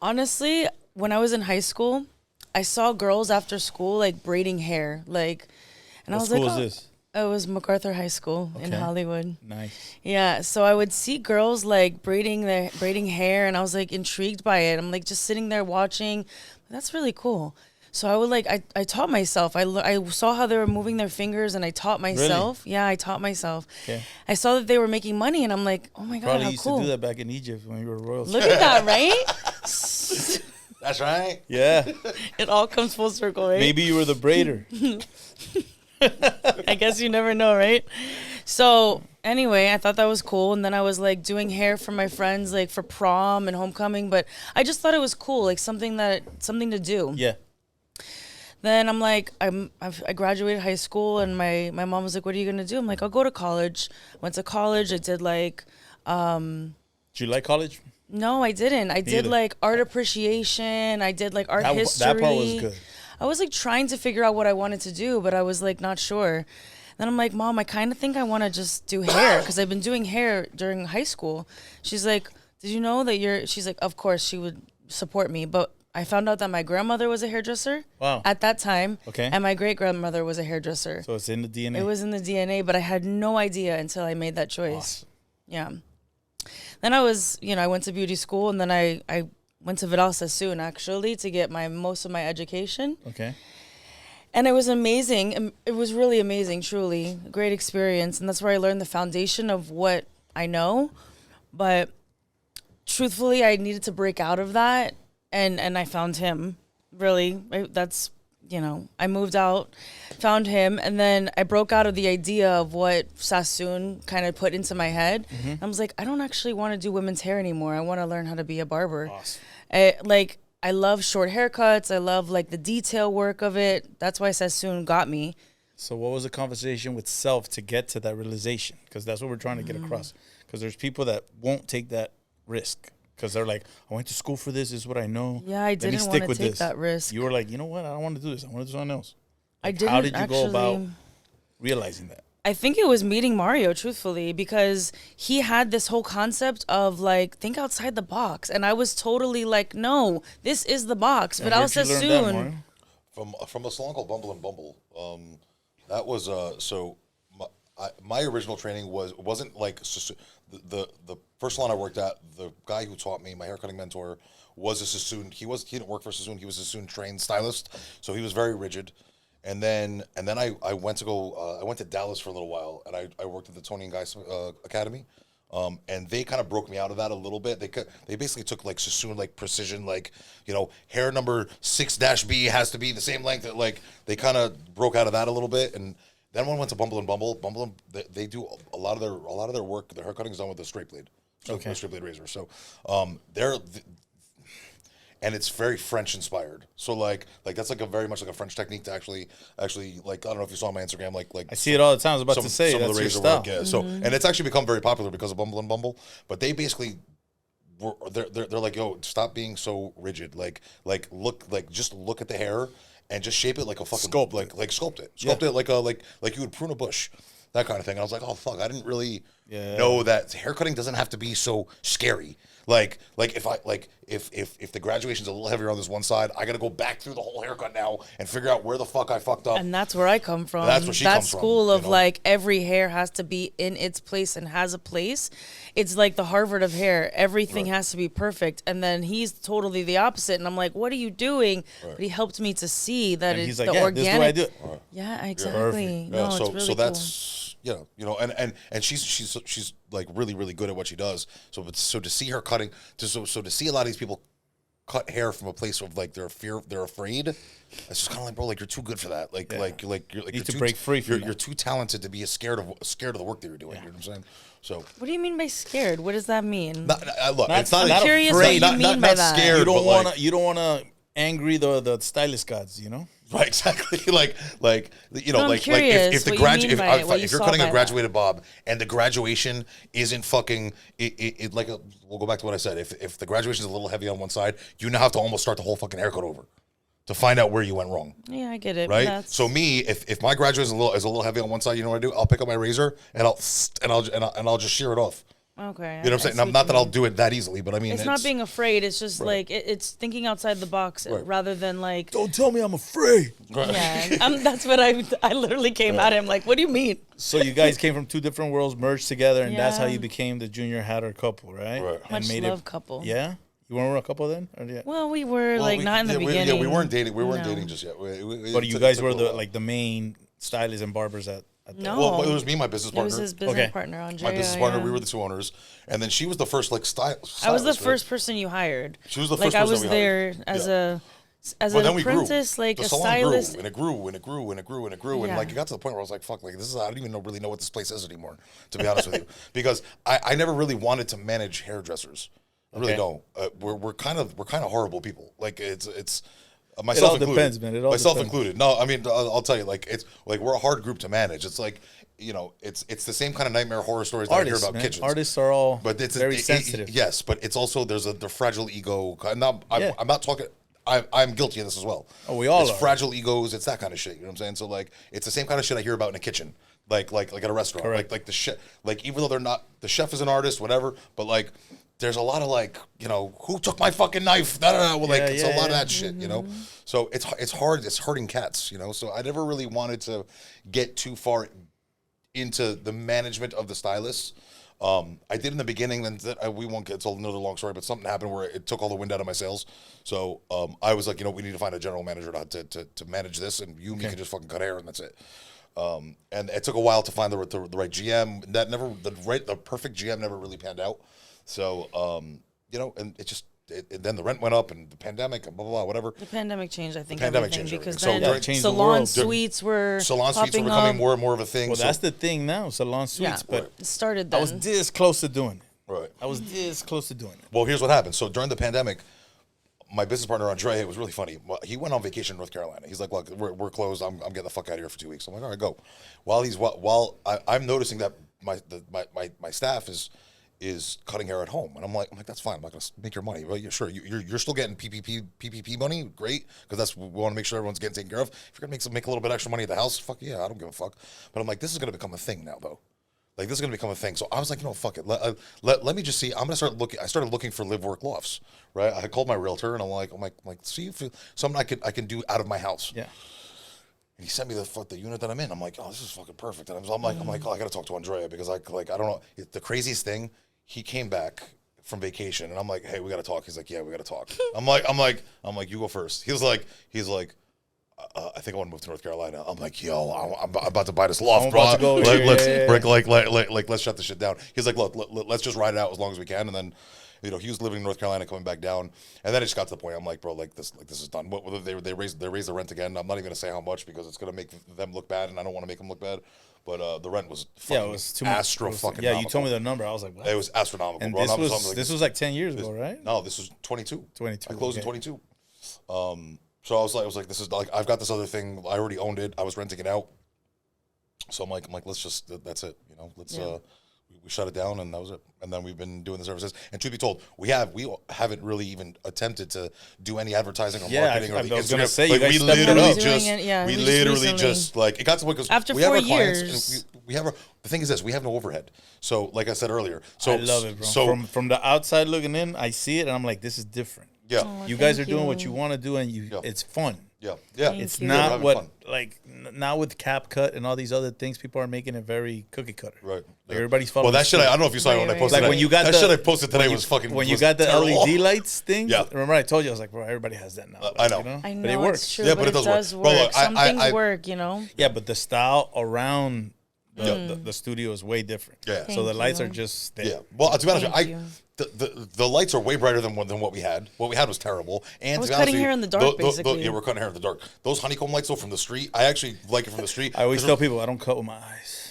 Honestly, when I was in high school, I saw girls after school like braiding hair, like, and I was like, what school is this? It was MacArthur High School in Hollywood. Nice. Yeah, so I would see girls like braiding hair, and I was like intrigued by it. I'm like just sitting there watching. That's really cool. So I would I taught myself. I saw how they were moving their fingers, and I taught myself. Really? Yeah, I taught myself. Okay. I saw that they were making money, and I'm like, oh my God, Probably how used cool. to do that back in Egypt when you were royal. Look at that, right? That's right. Yeah. It all comes full circle, right? Maybe you were the braider. I guess you never know, right? So anyway, I thought that was cool. And then I was like doing hair for my friends, like for prom and homecoming. But I just thought it was cool, like something to do. Yeah. Then I'm like, I graduated high school, and my mom was like, what are you going to do? I'm like, I'll go to college. Went to college. I did like... Did you like college? No, I didn't. I did like art appreciation. I did like art history. That part was good. I was like trying to figure out what I wanted to do, but I was like not sure. Then I'm like, Mom, I kind of think I want to just do hair because I've been doing hair during high school. She's like, did you know that she's like, of course she would support me. But I found out that my grandmother was a hairdresser at that time. Okay. And my great grandmother was a hairdresser. So it's in the DNA. It was in the DNA, but I had no idea until I made that choice. Awesome. Yeah. Then I went to beauty school, and then I went to Vidal Sassoon actually to get most of my education. Okay. And it was amazing. It was really amazing, truly. A great experience. And that's where I learned the foundation of what I know. But truthfully, I needed to break out of that. And I found him, really. I moved out, found him. And then I broke out of the idea of what Sassoon kind of put into my head. Mm-hmm. I was like, I don't actually want to do women's hair anymore. I want to learn how to be a barber. Awesome. I love short haircuts. I love like the detail work of it. That's why Sassoon got me. So what was the conversation with self to get to that realization? Because that's what we're trying to get across. Because there's people that won't take that risk. Because they're like, I went to school for this. This is what I know. Yeah, I didn't want to take that risk. You were like, you know what? I don't want to do this. I want to do something else. I didn't. How did you go about realizing that? I think it was meeting Mario, truthfully, because he had this whole concept of like, think outside the box. And I was totally like, no, this is the box. But I'll soon. From a salon called Bumble and Bumble. That was my original training wasn't like the first salon I worked at. The guy who taught me, my haircutting mentor, was a Sassoon. He didn't work for Sassoon. He was a Sassoon trained stylist, so he was very rigid. And then I went to Dallas for a little while, and I worked at the Tony and Guy Academy. And they kind of broke me out of that a little bit. They basically took like Sassoon, like precision, like, hair number 6-B has to be the same length. That, like, they kind of broke out of that a little bit. And then when I went to Bumble and Bumble, they do a lot of their work. Their hair cutting is done with a straight blade, a straight blade razor. So and it's very French inspired. So like that's like a very much like a French technique to actually like, I don't know if you saw my Instagram, like I see it all the time. I was about to say some that's of the razor your style. work, yeah. So and it's actually become very popular because of Bumble and Bumble. But they basically they're like, yo, stop being so rigid. Like just look at the hair and just shape it like a fucking sculpt it like you would prune a bush. That kind of thing. And I was like, oh fuck, I didn't really know that haircutting doesn't have to be so scary. Like if the graduation's a little heavier on this one side, I got to go back through the whole haircut now and figure out where the fuck I fucked up. And that's where I come from. That's where she comes from. That school of like every hair has to be in its place and has a place. It's like the Harvard of hair. Everything has to be perfect. And then he's totally the opposite. And I'm like, what are you doing? But he helped me to see that it's like, the organic. This is what I do. Yeah, exactly. No, it's really cool. That's and she's like really, really good at what she does. So to see her cutting, to see a lot of these people cut hair from a place of like they're afraid. It's just kind of like, bro, like you're too good for that. Like you're to break free. You're too talented to be scared of the work that you're doing. You know what I'm saying? So what do you mean by scared? What does that mean? It's not. I'm curious what you mean by that. Scared. You don't want to angry the stylist gods. Right, exactly. Like if you're cutting a graduated bob and the graduation isn't fucking we'll go back to what I said. If the graduation is a little heavy on one side, you now have to almost start the whole fucking haircut over to find out where you went wrong. Yeah, I get it. Right. So me, if my graduation is a little heavy on one side, you know what I do? I'll pick up my razor and I'll just shear it off. Okay. You know what I'm saying? Now, not that I'll do it that easily, but I mean, it's not being afraid. It's just like it's thinking outside the box rather than like. Don't tell me I'm afraid. Right. Yeah, that's what I literally came at him like, what do you mean? So you guys came from two different worlds, merged together, and that's how you became the Junior Hatter couple, right? Right. Much love couple. Yeah. You weren't a couple then? Or Well, we were not in the beginning. We weren't dating. We weren't dating just yet. But you guys were the main stylists and barbers at no. Well, it was me and my business partner. It was his business partner, Andrea. My business partner, we were the two owners. And then she was the first, stylist. I was the first person you hired. She was the first person I was there as an apprentice, like a stylist. Grew, and it grew, and it grew, and it grew, and it grew. And it got to the point where I was like, fuck, I don't even really know what this place is anymore, to be honest with you. Because I never really wanted to manage hairdressers. I really don't. We're kind of horrible people. Like it's myself included. Depends, man. Myself included. No, I mean I'll tell you. Like it's like we're a hard group to manage. It's like it's the same kind of nightmare horror stories that I hear about kitchens. Artists are all very sensitive. Yes, but it's also there's the fragile ego. I'm not talking. I'm guilty of this as well. Oh, we all are. It's fragile egos. It's that kind of shit. You know what I'm saying? So like it's the same kind of shit I hear about in a kitchen. Like at a restaurant. Correct. Like the chef. Like even though they're not, the chef is an artist, whatever. But like. There's a lot of who took my fucking knife? It's a lot of that shit, So it's hard. It's hurting cats, So I never really wanted to get too far into the management of the stylists. I did in the beginning, then we won't get. It's another long story, but something happened where it took all the wind out of my sails. So I was like, we need to find a general manager to manage this, and me can just fucking cut hair, and that's it. And it took a while to find the right GM. The perfect GM never really panned out. So, and then the rent went up and the pandemic and blah, blah, blah, whatever. The pandemic changed, I think, everything. Because then salon suites were becoming more and more of a thing. Well, that's the thing now, salon suites. But it started then. I was this close to doing it. Right. I was this close to doing it. Well, here's what happened. So during the pandemic, my business partner Andre, it was really funny. He went on vacation in North Carolina. He's like, "Look, we're closed. I'm getting the fuck out of here for 2 weeks." I'm like, "All right, go." While I'm noticing that my staff is cutting hair at home, and I'm like, that's fine. I'm not gonna make your money. Well, yeah, sure. You're still getting PPP money, great, because that's we want to make sure everyone's getting taken care of. If you're gonna make a little bit extra money at the house, fuck yeah, I don't give a fuck. But I'm like, this is gonna become a thing now, though. Like, this is going to become a thing. So I was like, fuck it. Let me just see. I'm going to start looking. I started looking for live work lofts, right? I called my realtor, and I'm like, see if something I can do out of my house. Yeah. And he sent me the unit that I'm in. I'm like, oh, this is fucking perfect. And I'm like, oh, I got to talk to Andrea because I don't know. The craziest thing, he came back from vacation, and I'm like, hey, we got to talk. He's like, yeah, we got to talk. I'm like, you go first. He's like, I think I want to move to North Carolina. I'm like, yo, I'm about to buy this loft, bro. Let's shut this shit down. He's like, look, let's just ride it out as long as we can. And then, he was living in North Carolina, coming back down, and then it just got to the point. I'm like, bro, this is done. What they raised the rent again? I'm not even gonna say how much because it's gonna make them look bad, and I don't want to make them look bad. But the rent was fucking it was too fucking. Yeah, you told me the number. I was like, what? It was astronomical. And bro. This was like 10 years ago, right? No, this was 22. 22. I closed in 22. So I was like, this is like, I've got this other thing. I already owned it. I was renting it out. So I'm like, let's just, that's it. We shut it down, and that was it. And then we've been doing the services. And to be told, we haven't really even attempted to do any advertising or marketing. I was going to say, like, we literally just like, it got to the point because after we have 4 our years. clients, and we have the thing is this, we have no overhead. So like I said earlier, so I love it, bro. So from the outside looking in, I see it, and I'm like, this is different. Yeah. Oh, You guys are doing what you want to do, and it's fun. Yeah. It's you. not fun. not with cap cut and all these other things. People are making it very cookie cutter. Right. Like everybody's following. Well, that shit, I don't know if you saw it when I posted Like that. when you got that the shit I posted today was fucking. When you was got the terrible. LED lights thing. Yeah. Remember I told you, I was like, bro, everybody has that now. I know. I know but it works. it's true, Yeah, but it does work. Bro, look, Some things I work, Yeah, but the style around the studio is way different. Yeah. So the Thank lights you. are just there. Yeah. Well, to be honest, Thank you. the lights are way brighter than what we had. What we had was terrible. And I was to be honest cutting with hair you, in the dark, basically. Yeah, we're cutting hair in the dark. Those honeycomb lights, though, from the street, I actually like it from the street. I always tell people I don't cut with my eyes.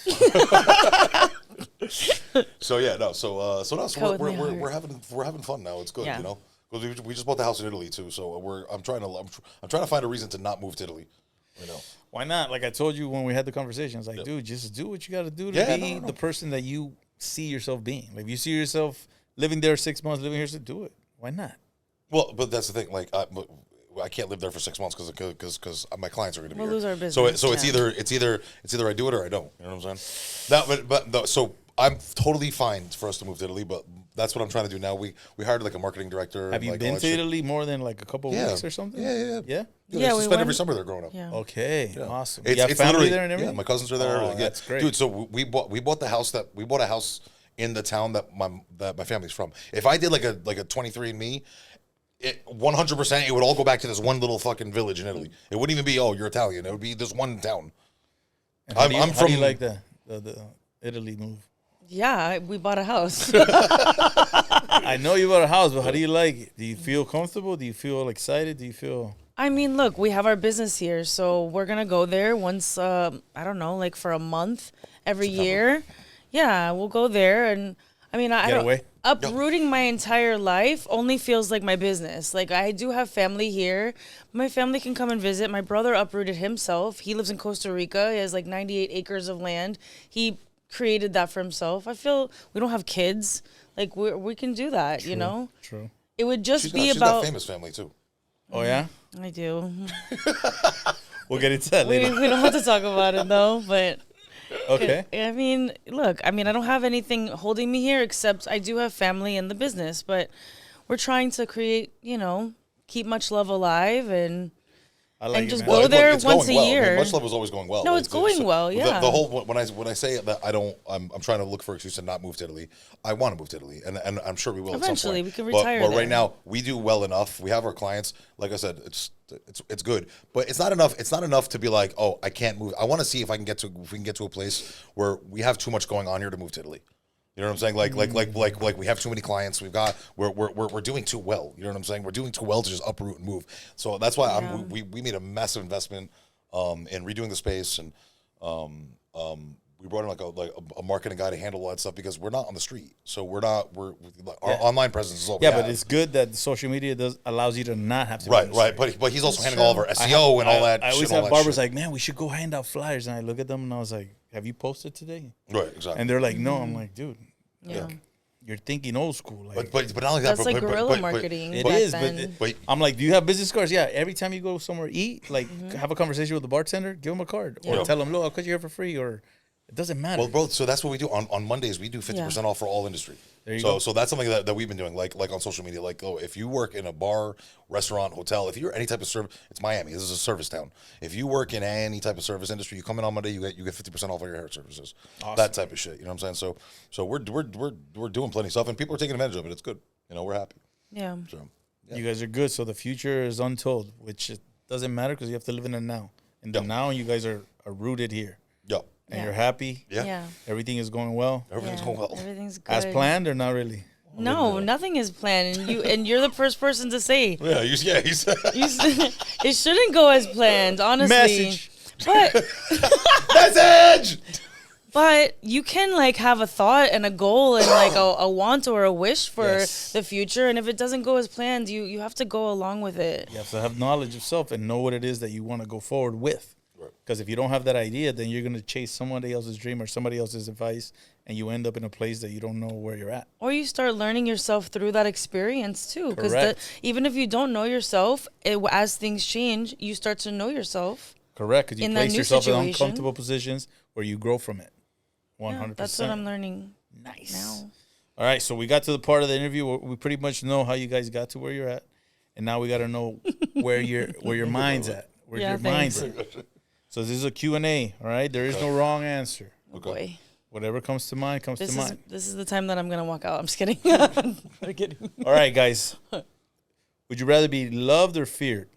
So yeah, no. So Cut with my we're having fun now. It's good, Yeah. Because we just bought the house in Italy too. So I'm trying to find a reason to not move to Italy. Why not? Like I told you when we had the conversation, it's like, dude, just do what you got to do to be the person that you see yourself being. Like if you see yourself living there 6 months, living here, so do it. Why not? Well, but that's the thing. Like I can't live there for 6 months because my clients are going to be We'll here. lose our business. So it's yeah. either I do it or I don't. You know what I'm saying? So I'm totally fine for us to move to Italy, but that's what I'm trying to do now. We hired like a marketing director. Have you been to Italy more than like a couple of weeks or something? Yeah. Yeah? Yeah, Yeah, we we spent every went- summer there growing up. Yeah. Okay, awesome. It's you have family literally there and everything? Yeah, my cousins are there. Oh, yeah. that's great. Dude, so we bought the house in the town that my family's from. If I did like a 23andMe, 100% it would all go back to this one little fucking village in Italy. It wouldn't even be, oh, you're Italian. It would be this one town. How do you like the Italy move? Yeah, we bought a house. I know you bought a house, but how do you like it? Do you feel comfortable? Do you feel excited? Do you feel... I mean, look, we have our business here, so we're gonna go there once. I don't know, like for a month every year. Yeah, we'll go there, and I mean, I Get don't. away? Uprooting my entire life only feels like my business. Like I do have family here. My family can come and visit. My brother uprooted himself. He lives in Costa Rica. He has like 98 acres of land. He created that for himself. I feel we don't have kids. Like we can do that, you know? True. It would just She's be got about famous family too. Oh, yeah? I do. We'll get into that we later. don't have to talk about it though, but Okay. I mean, look, I don't have anything holding me here except I do have family in the business, but we're trying to create, keep Much Love alive and I like and it, just man. go there it's once going a well. I mean, year. Much Love was always going well. No, it's going well, yeah. The whole when I say that I'm trying to look for an excuse to not move to Italy. I want to move to Italy, and I'm sure we will. Eventually, at some point. we can retire But there. right now, we do well enough. We have our clients. Like I said, it's good, but it's not enough. It's not enough to be like, oh, I can't move. I want to see if we can get to a place where we have too much going on here to move to Italy. You know what I'm saying? Like we have too many clients. We're doing too well. You know what I'm saying? We're doing too well to just uproot and move. So that's why we made a massive investment in redoing the space, and We brought in like a marketing guy to handle all that stuff because we're not on the street, so we're our online presence is all. Yeah, we but have. it's good that social media allows you to not have to. Right. But he's also handling all of our SEO and all that. I always shit, all have that barbers shit. like, man, we should go hand out flyers, and I look at them and I was like, have you posted today? Right, exactly. And they're like, no. I'm like, dude, Yeah. you're thinking old school. Like, but not only that. That's like guerrilla marketing. it back is, then. but I'm like, do you have business cards? Yeah. Every time you go somewhere eat, like, have a conversation with the bartender, give them a card, or tell them, look, I'll cut you here for free, or it doesn't matter. Well, bro, so that's what we do on Mondays. We do 50% off for all industry. There you go. So that's something that we've been doing, like on social media. Like, if you work in a bar, restaurant, hotel, if you're any type of service, it's Miami. This is a service town. If you work in any type of service industry, you come in on Monday, you get 50% off all your hair services. Awesome. That type of shit. You know what I'm saying? So we're doing plenty of stuff, and people are taking advantage of it. It's good. You know, we're happy. Yeah. So You guys are good. So the future is untold, which it doesn't matter because you have to live in the now. In the now, you guys are rooted here. yeah. And you're happy. Yeah. Everything is going well. Everything's going well. Everything's good. As planned or not really? No, nothing is planned, and you're the first person to say Yeah, he's it shouldn't go as planned. Honestly, Message. but message. but you can like have a thought and a goal and like a want or a wish for Yes. the future, and if it doesn't go as planned, you have to go along with it. You have to have knowledge of self and know what it is that you want to go forward with. Because if you don't have that idea, then you're going to chase somebody else's dream or somebody else's advice, and you end up in a place that you don't know where you're at. Or you start learning yourself through that experience too. Because Correct. even if you don't know yourself, as things change, you start to know yourself. Correct. Because you In that place new yourself in situation. uncomfortable positions where you grow from it. 100%. Yeah, that's what I'm learning Nice. now. All right, so we got to the part of the interview where we pretty much know how you guys got to where you're at, and now we got to know where your mind's at. Where Yeah, your mind's thanks. at. So this is a Q&A, all right? There is no wrong answer. Oh boy. Whatever comes to mind comes to mind. This is the time that I'm gonna walk out. I'm just kidding. I'm kidding. All right, guys. Would you rather be loved or feared?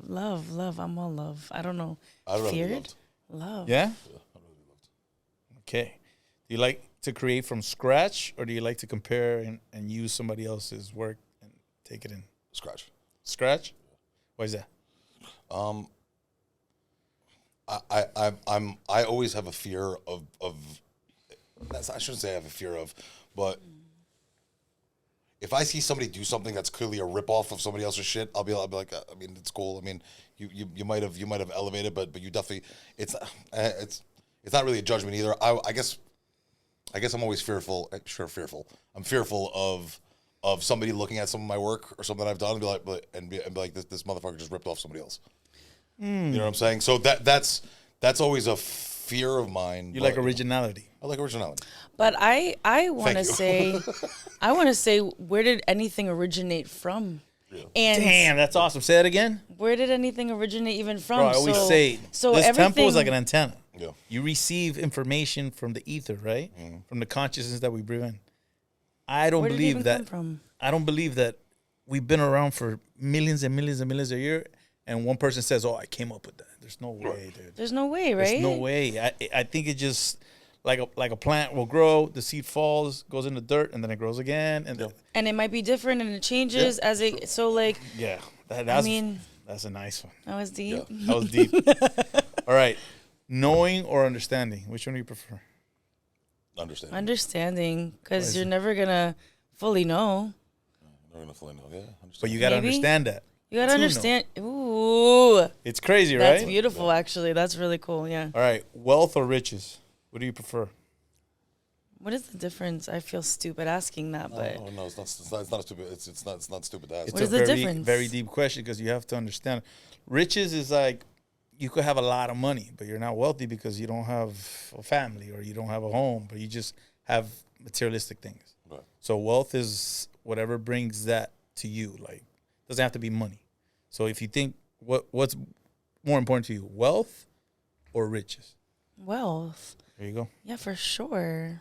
Love. I'm all love. I don't know. I'd rather be Feared? loved. Love. Yeah? Okay. Do you like to create from scratch, or do you like to compare and use somebody else's work and take it in? Scratch. Scratch? Why is that? I always have a fear of I shouldn't say I have a fear of, but if I see somebody do something that's clearly a ripoff of somebody else's shit, I'll be like, I mean, it's cool. I mean, you might have elevated, but you definitely it's not really a judgment either. I guess I'm always fearful. I'm fearful of somebody looking at some of my work or something I've done and be like, this motherfucker just ripped off somebody else. You know what I'm saying? So that's always a fear of mine. You like originality. I like originality. But I want to Thank say, where did anything originate from? Yeah. And Damn, that's awesome. Say that again. where did anything originate even from? Bro, I always say so this everything, temple is like an antenna. Yeah. You receive information from the ether, right? From the consciousness that we breathe in. I don't where did it believe even that. come from? I don't believe that we've been around for millions and millions and millions a year, and one person says, "Oh, I came up with that." There's no way, dude. There's no way, right? There's no way. I think it just like a plant will grow, the seed falls, goes in the dirt, and then it grows again, and And it might be different, and it changes as it. So like, that's a nice one. that was deep. That was deep. All right, knowing or understanding, which one do you prefer? Understand. Understanding, because you're never gonna fully know. Never gonna fully know. Yeah. Understand. But you gotta Maybe. understand that. You gotta To know. understand. Ooh, It's crazy, right? that's beautiful. Actually, that's really cool. Yeah. All right, wealth or riches? What do you prefer? What is the difference? I feel stupid asking that, but No, it's not stupid. It's not stupid to ask. It's What a is the very, difference? very deep question because you have to understand. Riches is like you could have a lot of money, but you're not wealthy because you don't have a family or you don't have a home, but you just have materialistic things. Right. So wealth is whatever brings that to you. Like, doesn't have to be money. So if you think what's more important to you, wealth or riches? wealth. There you go. Yeah, for sure.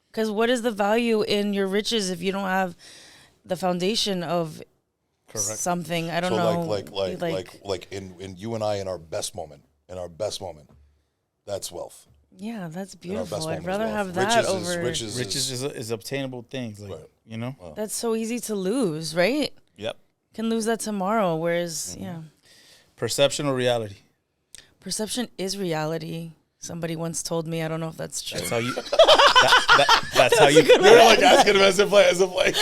Because what is the value in your riches if you don't have the foundation of Correct. something? I don't So know. like in you and I in our best moment, that's wealth. Yeah, that's In our best beautiful. I'd moment is rather wealth. have that over. Riches is obtainable things, like Right. you know. That's so easy to lose, right? Yep. Can lose that tomorrow. Whereas, yeah, Perception or reality? perception is reality. Somebody once told me. I don't know if that's true. That's how you. That's how you. You're like asking him as if like.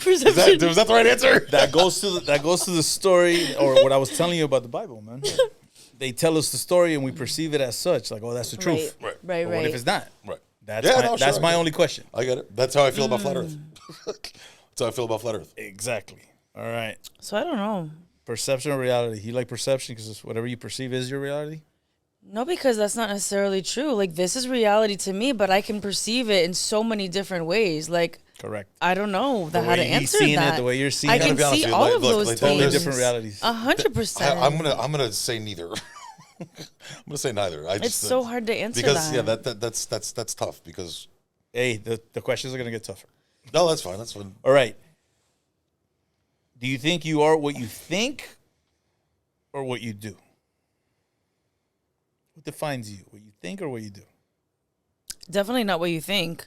Perception. Was that the right answer? That goes to the story or what I was telling you about the Bible, man. They tell us the story and we perceive it as such, like, oh, that's the truth. Right. Right. But what if it's not? Right. That's my only question. I get it. That's how I feel about flat Earth. That's how I feel about flat Earth. Exactly. All right. So I don't know. Perception or reality? You like perception because whatever you perceive is your reality? No, because that's not necessarily true. Like, this is reality to me, but I can perceive it in so many different ways. Like, Correct. I don't know The how to way he's answer seeing that. it, the way you're seeing I it. can be honest see with you, all like, of look, those like, Totally things. different realities. 100%. I'm gonna say neither. I'm gonna say neither. It's so hard to answer because that. that's tough because Hey, the questions are gonna get tougher. no, that's fine. That's fine. All right. Do you think you are what you think or what you do? What defines you? What you think or what you do? Definitely not what you think.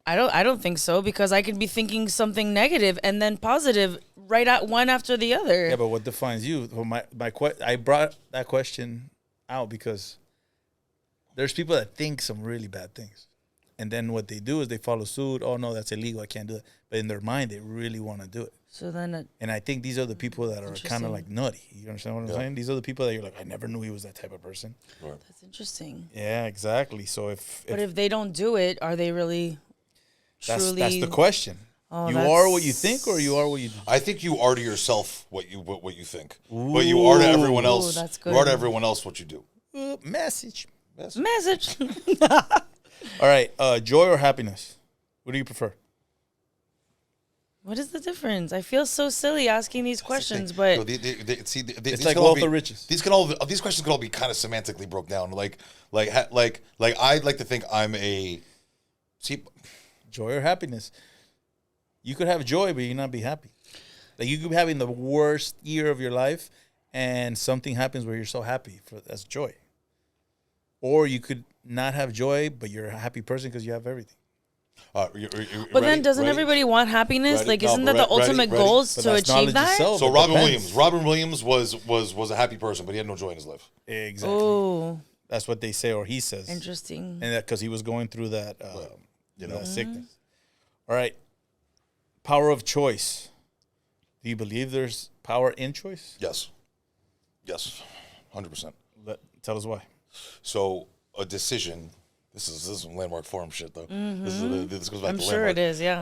I don't think so, because I could be thinking something negative and then positive right at one after the other. Yeah, but what defines you? Well, I brought that question out because there's people that think some really bad things. And then what they do is they follow suit. Oh, no, that's illegal. I can't do it. But in their mind, they really want to do it. So then And I think these are the people that are kind of like nutty. You understand what I'm saying? These are the people that you're like, I never knew he was that type of person. Right. that's interesting. Yeah, exactly. So But if they don't do it, are they really truly? that's the question. Oh, You are what you think or you are what you do? I think you are to yourself what you think, but you are to everyone else. Ooh, that's You are to good. everyone else what you do. Message. Message. All right. Joy or happiness? What do you prefer? What is the difference? I feel so silly asking these questions, No, but It's like wealth or riches. These questions can all be kind of semantically broke down. Like I'd like to think I'm a Joy or happiness? You could have joy, but you not be happy. Like you could be having the worst year of your life, and something happens where you're so happy. That's joy. Or you could not have joy, but you're a happy person because you have everything. but then doesn't everybody want happiness? Ready? Like, No, isn't but that the ready? ultimate Ready? goals But to that's achieve knowledge that? itself. So It Robin depends. Williams was a happy person, but he had no joy in his life. Exactly. Oh, That's what they say, or he says. interesting. And that because he was going through that, You know, that sickness. All right. Power of choice. Do you believe there's power in choice? yes, 100%. Tell us why. So a decision. This is some landmark forum shit though. This goes back I'm to sure landmark. it is, yeah.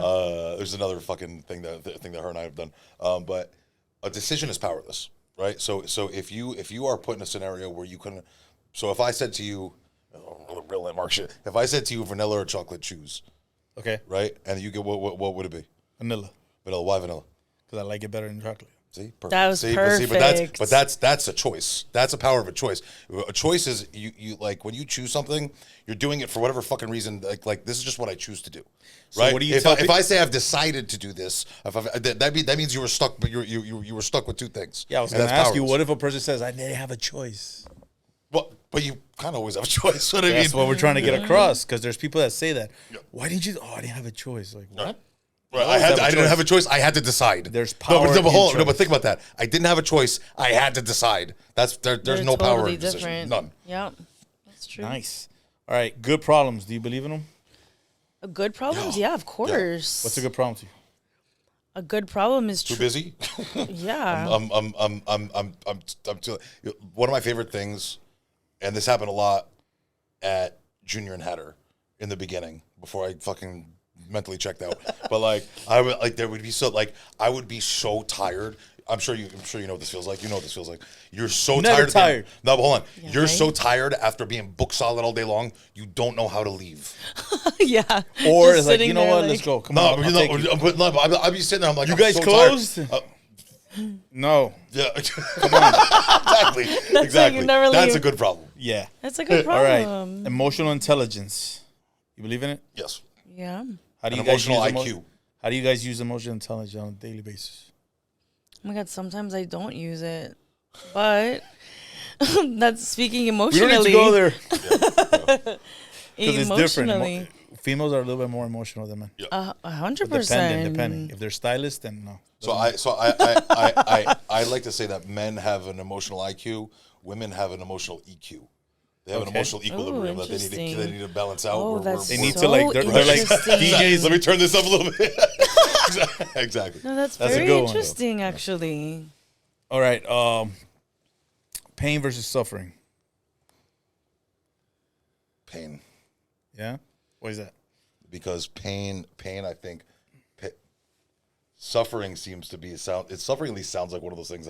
There's another fucking thing that her and I have done. But a decision is powerless, right? So if you are put in a scenario where you can, so if I said to you, real landmark shit. If I said to you vanilla or chocolate, choose, Okay. right? And you get what would it be? Vanilla. Vanilla. Why vanilla? Because I like it better than chocolate. See, perfect. That was perfect. But that's a choice. That's a power of a choice. A choice is you like when you choose something, you're doing it for whatever fucking reason. Like this is just what I choose to do, So right? what do you if tell I say I've decided to do this, that means you were stuck. But you were stuck with two things. Yeah, I was And going to that's ask you, powerless. what if a person says, I didn't have a choice? Well, but you kind of always have a choice. What I mean, That's what we're trying to get across, because there's people that say that. Why didn't you? Oh, I didn't have a choice. Like, what? Right, always have a I didn't choice. have a choice. I had to decide. There's power No, in but choice. think about that. I didn't have a choice. I had to decide. There's They're no power totally in decision. different. None. Yeah, that's true. Nice. All right. Good problems. Do you believe in them? Good problems? Yeah, of course. What's a good problem to you? A good problem is Too true. busy. Yeah. I'm too, one of my favorite things, and this happened a lot at Junior and Hatter in the beginning before I fucking mentally checked out. But like I would like there would be so like I would be so tired. I'm sure you know what this feels like. You know what this feels like. You're so Never tired. tired. No, but hold on. Yeah, You're right? so tired after being book solid all day long. You don't know how to leave. Yeah. Or Just it's like, sitting you know there what? like- Let's go. Come No, on. but, I'll you take know, you. but I'll be sitting there. I'm like, You I'm guys so closed? tired. No. Yeah, come on. Exactly. why Exactly. you never That's leave. a good problem. Yeah. That's a good All right. problem. Emotional intelligence. You believe in it? Yes. Yeah. How do An you guys emotional use IQ. How do you guys use emotional intelligence on a daily basis? Oh my God, sometimes I don't use it. But that's speaking We emotionally. don't need to go there because it's different. Emotionally. Females are a little bit more emotional than men. 100%. Depending. If they're stylists, then no. So I like to say that men have an emotional IQ women have an emotional EQ. They have an Okay. emotional equilibrium that they need to balance out. Oh, that's They need so to, like, they're like interesting. DJs. Let me turn this up a little bit. Exactly. No, that's That's a very good one, though. interesting, actually. All right. Pain versus suffering. Pain. Yeah. What is that? Because pain. I think suffering seems to be suffering at least sounds like one of those things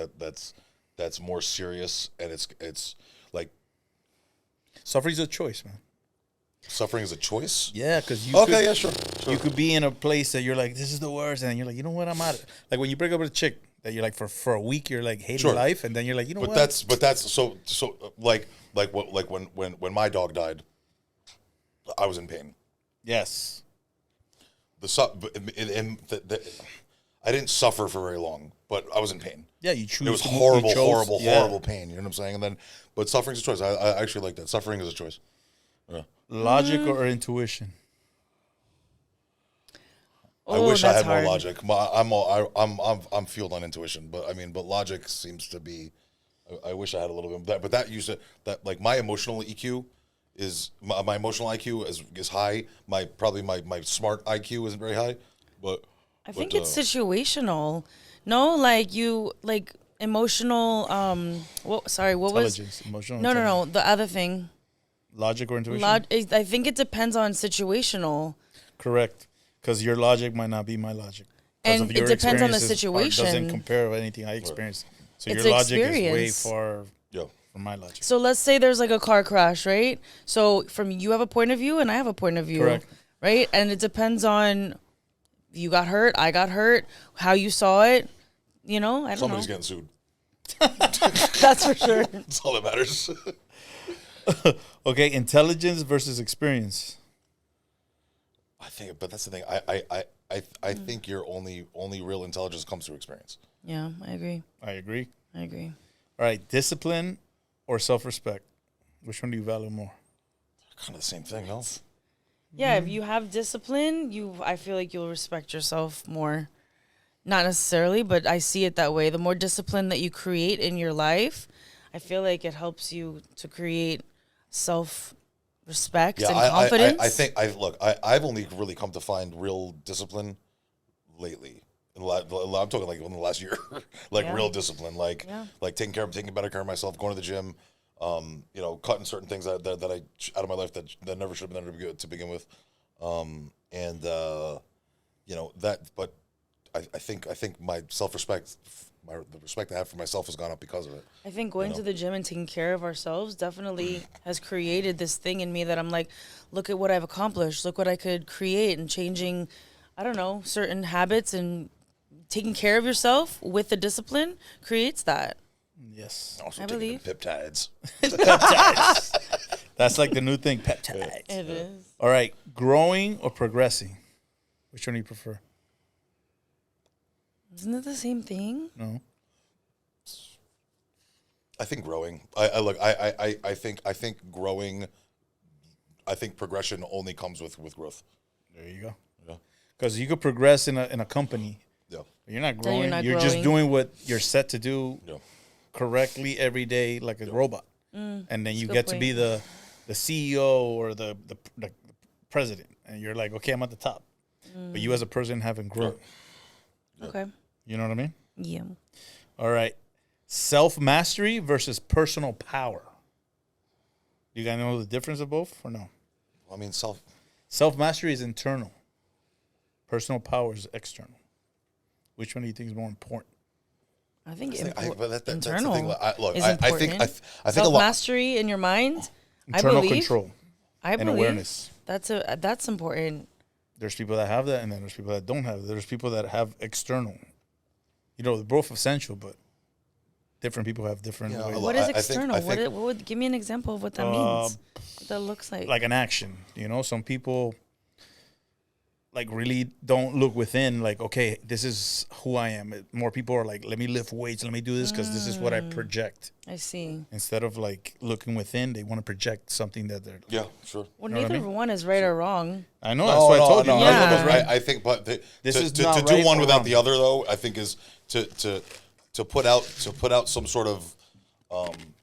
that's more serious, and it's like Suffering's a choice, man. suffering is a choice. Yeah, because you Okay, could, yeah, sure. you could be in a place that you're like, this is the worst, and then you're like, you know what, I'm out. Like when you break up with a chick that you're like for a week you're like hating Sure. life, and then you're like, you know But what? that's so like when my dog died, I was in pain. Yes. I didn't suffer for very long, but I was in pain. Yeah, you choose. It was to- horrible, you chose- horrible, yeah. horrible pain. You know what I'm saying? And then, but suffering's a choice. I actually like that. Suffering is a choice. Yeah. Logic or intuition? I Oh, wish I that's had more hard. logic. I'm fueled on intuition, but logic seems to be. I wish I had a little bit, but that used to that like my emotional EQ is my emotional IQ is high. My smart IQ isn't very high, but I think it's situational. No, like emotional. What was? Intelligence, emotional. No. intelligence. The other thing. Logic or intuition? I think it depends on situational. Correct. Because your logic might not be my logic. 'Cause And of your it depends on the experiences situation. Doesn't compare with anything I experienced. So It's your logic is way experience. far yeah. from my logic. So let's say there's like a car crash, right? So from you have a point of view and I have a point of view. Correct. Right? And it depends on you got hurt, I got hurt, how you saw it. You know, I don't Somebody's know. getting sued. That's for sure. That's all that matters. Okay, intelligence versus experience. I think, but that's the thing. I think your only real intelligence comes through experience. Yeah, I agree. I agree. I agree. All right, discipline or self-respect? Which one do you value more? Kind of the same thing, no? Yeah, if you have discipline, I feel like you'll respect yourself more. Not necessarily, but I see it that way. The more discipline that you create in your life, I feel like it helps you to create self-respect and confidence. I think I've only really come to find real discipline lately. I'm talking like in the last year, like Yeah. real discipline, like Yeah. like taking better care of myself, going to the gym, cutting certain things that I out of my life that never should have been there to begin with, But I think my self-respect, the respect I have for myself has gone up because of it. I think going to the gym and taking care of ourselves definitely has created this thing in me that I'm like, look at what I've accomplished. Look what I could create, and changing, I don't know, certain habits and taking care of yourself with the discipline creates that. Yes. Also I taking believe. the peptides. That's like the new thing, peptides. It is. All right, growing or progressing? Which one do you prefer? Isn't it the same thing? No. I think growing. I think growing. I think progression only comes with growth. There you go. Yeah. Because you could progress in a company. Yeah. You're not you're growing. not You're just growing. doing what you're set to do Yeah. correctly every day like a robot. And then you a good get to be point. the CEO or the president. And you're like, okay, I'm at the top. But you as a person haven't grown. Okay. You know what I mean? Yeah. All right. Self-mastery versus personal power. You guys know the difference of both or no? I mean, Self-mastery is internal. Personal power is external. Which one do you think is more important? I think but that's the internal thing. is I think important. I think a lot. Self-mastery in your mind, Internal I believe. control I and believe awareness. that's important. There's people that have that, and then there's people that don't have it. There's people that have external. You know, they're both essential, but different people have different Yeah, ways. What is I think- external? I think- what would give me an example of what that means? What that looks like. Like an action. You know, some people like really don't look within. Like, okay, this is who I am. More people are like, let me lift weights, let me do this because this is what I project. I see. Instead of like looking within, they want to project something that they're. Yeah, sure. Well, know what I neither mean? one is right or wrong. I know. That's what I told you. No, Yeah. That's right. I think, but This to, is to, not to do right one or without wrong. the other, though, I think is to put out some sort of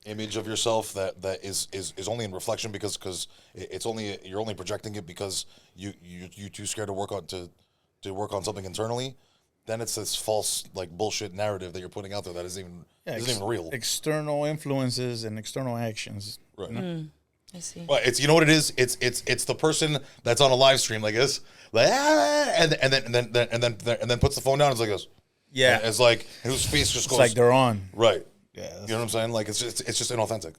image of yourself that is only in reflection because it's only you're only projecting it because you too scared to work on something internally, then it's this false like bullshit narrative that you're putting out there that isn't even real. External influences and external actions. Right. I see. Well, it's, you know what it is. It's the person that's on a live stream like this, like and then puts the phone down. And it's like this. Yeah. And it's like whose face just goes. It's like they're on. Right. Yeah. You know what I'm saying? Like it's just inauthentic.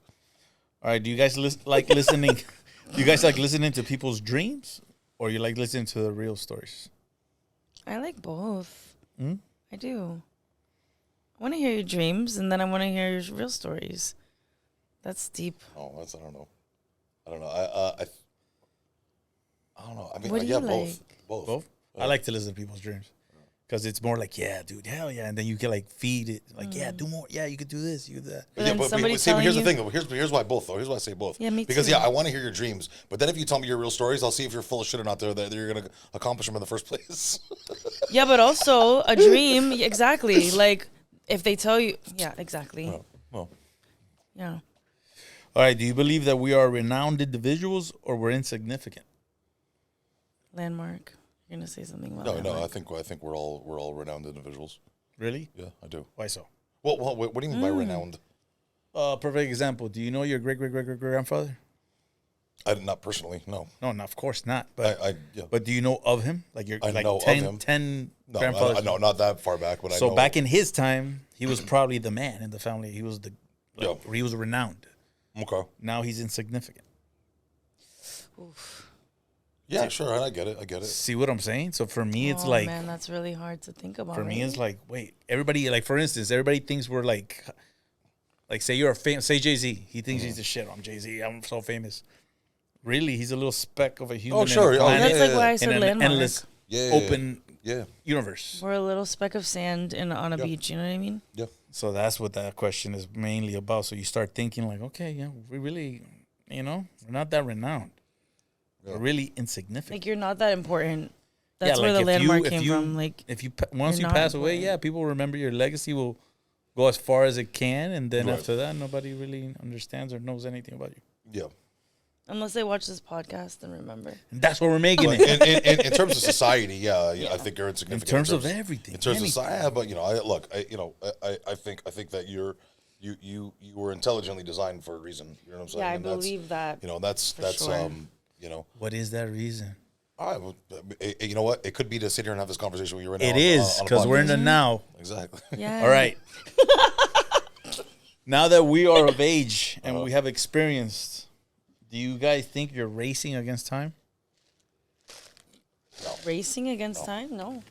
All right. Do you guys like listening? Do you guys like listening to people's dreams, or you like listening to the real stories? I like both. I do. I want to hear your dreams, and then I want to hear your real stories. That's deep. Oh, I don't know. I don't know. I mean, What do you both. like? Both. I like to listen to people's dreams because it's more like, yeah, dude, hell yeah, and then you can like feed it, like, yeah, do more, yeah, you could do this, you could do that. But then somebody see, but here's the telling thing. Here's why both though. Here's why I say both. Yeah, me because too. yeah, I want to hear your dreams, but then if you tell me your real stories, I'll see if you're full of shit or not. That you're gonna accomplish them in the first place. Yeah, but also a dream, exactly. Like if they tell you, yeah, exactly. Well, Yeah. All right, do you believe that we are renowned individuals or we're insignificant? Landmark. You're gonna say something about no. Landmark. I think we're all renowned individuals. Really? Yeah, I do. Why so? Well, what do you mean by renowned? Perfect example. Do you know your great-great-great-great-grandfather? Not personally, no. No, of course not. But Yeah. but do you know of him? Like you're I like know of 10, him. 10 No, grandfathers? no, not that far back, but I know. So back in his time, he was probably the man in the family. He was he was renowned. Okay. Now he's insignificant. Yeah, sure. I get it. See what I'm saying? So for me, it's Oh, like man, that's really hard to think about. for me, right? it's like wait, everybody like for instance, everybody thinks we're like say you're a say Jay-Z. He thinks he's the shit. I'm Jay-Z. I'm so famous. Really, he's a little speck of a human. Oh, sure. In a Oh, planet, That's like why I in said an Landmark. endless, Yeah. open Yeah. universe. We're a little speck of sand on a beach. You know what I mean? Yeah. So that's what that question is mainly about. So you start thinking like, okay, yeah, we really, we're not that renowned. Yeah. We're really insignificant. Like you're not that important. That's Yeah, where like the if landmark if came from. Like if you once you you're not pass away, important. yeah, people remember your legacy will go as far as it can, and then Right. after that, nobody really understands or knows anything about you. Yeah. unless they watch this podcast and remember. And that's what we're making Like, it. in terms of society, yeah, I think you're In insignificant. terms of everything. In terms of anything. society, yeah, but I think that you were intelligently designed for a reason. You know what I'm saying? Yeah, I And that's- believe that. You know, that's sure. What is that reason? All right, well, you know what? It could be to sit here and have this conversation with you right now. It is, on a because we're in podcast. the now. Exactly. Yeah. All right. Now that we are of age and we have experienced, do you guys think you're racing against time? Racing against time? No.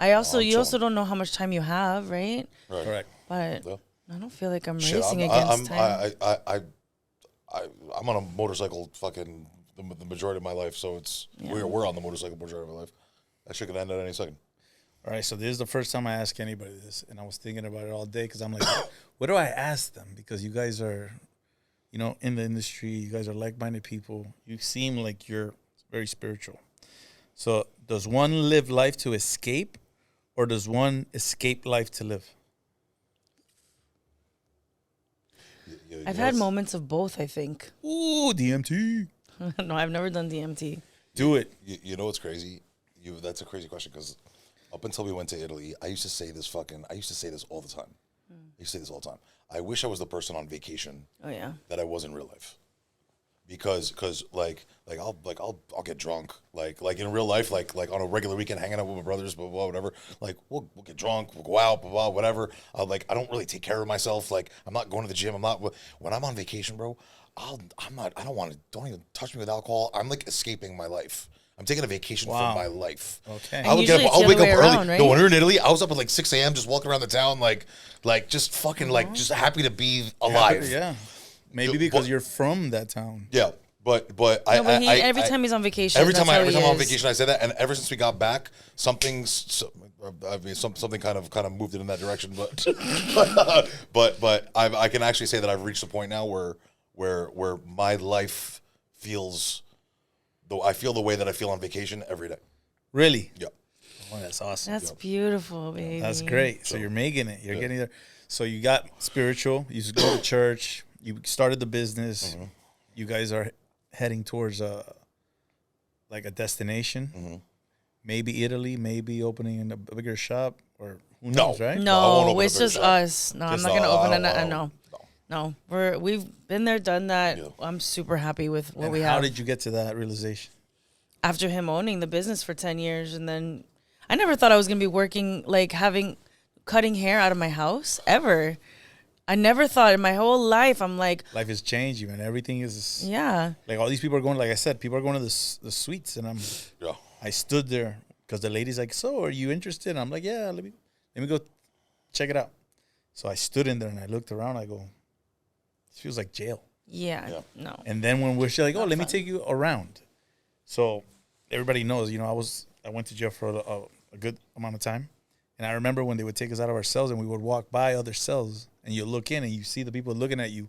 You also don't know how much time you have, right? Right. Correct. But Yeah. I don't feel like I'm Shit, racing against time. I'm on a motorcycle fucking the majority of my life, so it's we're on the motorcycle majority of my life. That shit could end at any second. All right, so this is the first time I ask anybody this, and I was thinking about it all day because I'm like, what do I ask them? Because you guys are, in the industry, you guys are like-minded people. You seem like you're very spiritual. So does one live life to escape, or does one escape life to live? I've had moments of both, I think. Ooh, DMT. No, I've never done DMT. Do it. You know what's crazy? That's a crazy question because up until we went to Italy, I used to say this all the time. I used to say this all the time. I wish I was the person on vacation Oh yeah. that I was in real life. Because I'll get drunk like in real life like on a regular weekend hanging out with my brothers blah blah whatever, like we'll get drunk, we'll go out blah blah whatever. I don't really take care of myself, like I'm not going to the gym, when I'm on vacation, bro. Don't even touch me with alcohol. I'm like escaping my life. I'm taking a vacation from my life. Okay. I would get usually up. it's I'll the wake other up way early. around, right? No, when we were in Italy, I was up at like 6 a.m. just walking around the town, like just fucking like just happy to be alive. Yeah. Maybe because you're from that town. Yeah. But Every time he's on vacation. every time that's how I'm he on is. vacation, I say that, and ever since we got back, something kind of moved it in that direction. But I can actually say that I've reached a point now where my life feels, though I feel the way that I feel on vacation every day. Really? Yeah. Oh, that's awesome. That's beautiful, baby. That's great. So you're making it. You're getting there. So you got spiritual. You used to go to church. You started the business. You guys are heading towards a destination. Maybe Italy. Maybe opening a bigger shop, or who knows, right? I won't No, open a it's bigger just shop. us. No, I'm not gonna open it. No, we've been there, done that. Yeah. I'm super happy with what And we how have. did you get to that realization? After him owning the business for 10 years, and then I never thought I was gonna be working, like cutting hair out of my house ever. I never thought in my whole life. I'm like, Life is changing, man. Everything is yeah, like all these people are going. Like I said, people are going to the suites, and I stood there because the lady's like, "So, are you interested?" And I'm like, "Yeah, let me go check it out." So I stood in there and I looked around. I go, "This feels like jail." yeah. No. And then when we're like, "Oh, let me take you around," so everybody knows, I went to jail for a good amount of time, and I remember when they would take us out of our cells and we would walk by other cells, and you look in and you see the people looking at you,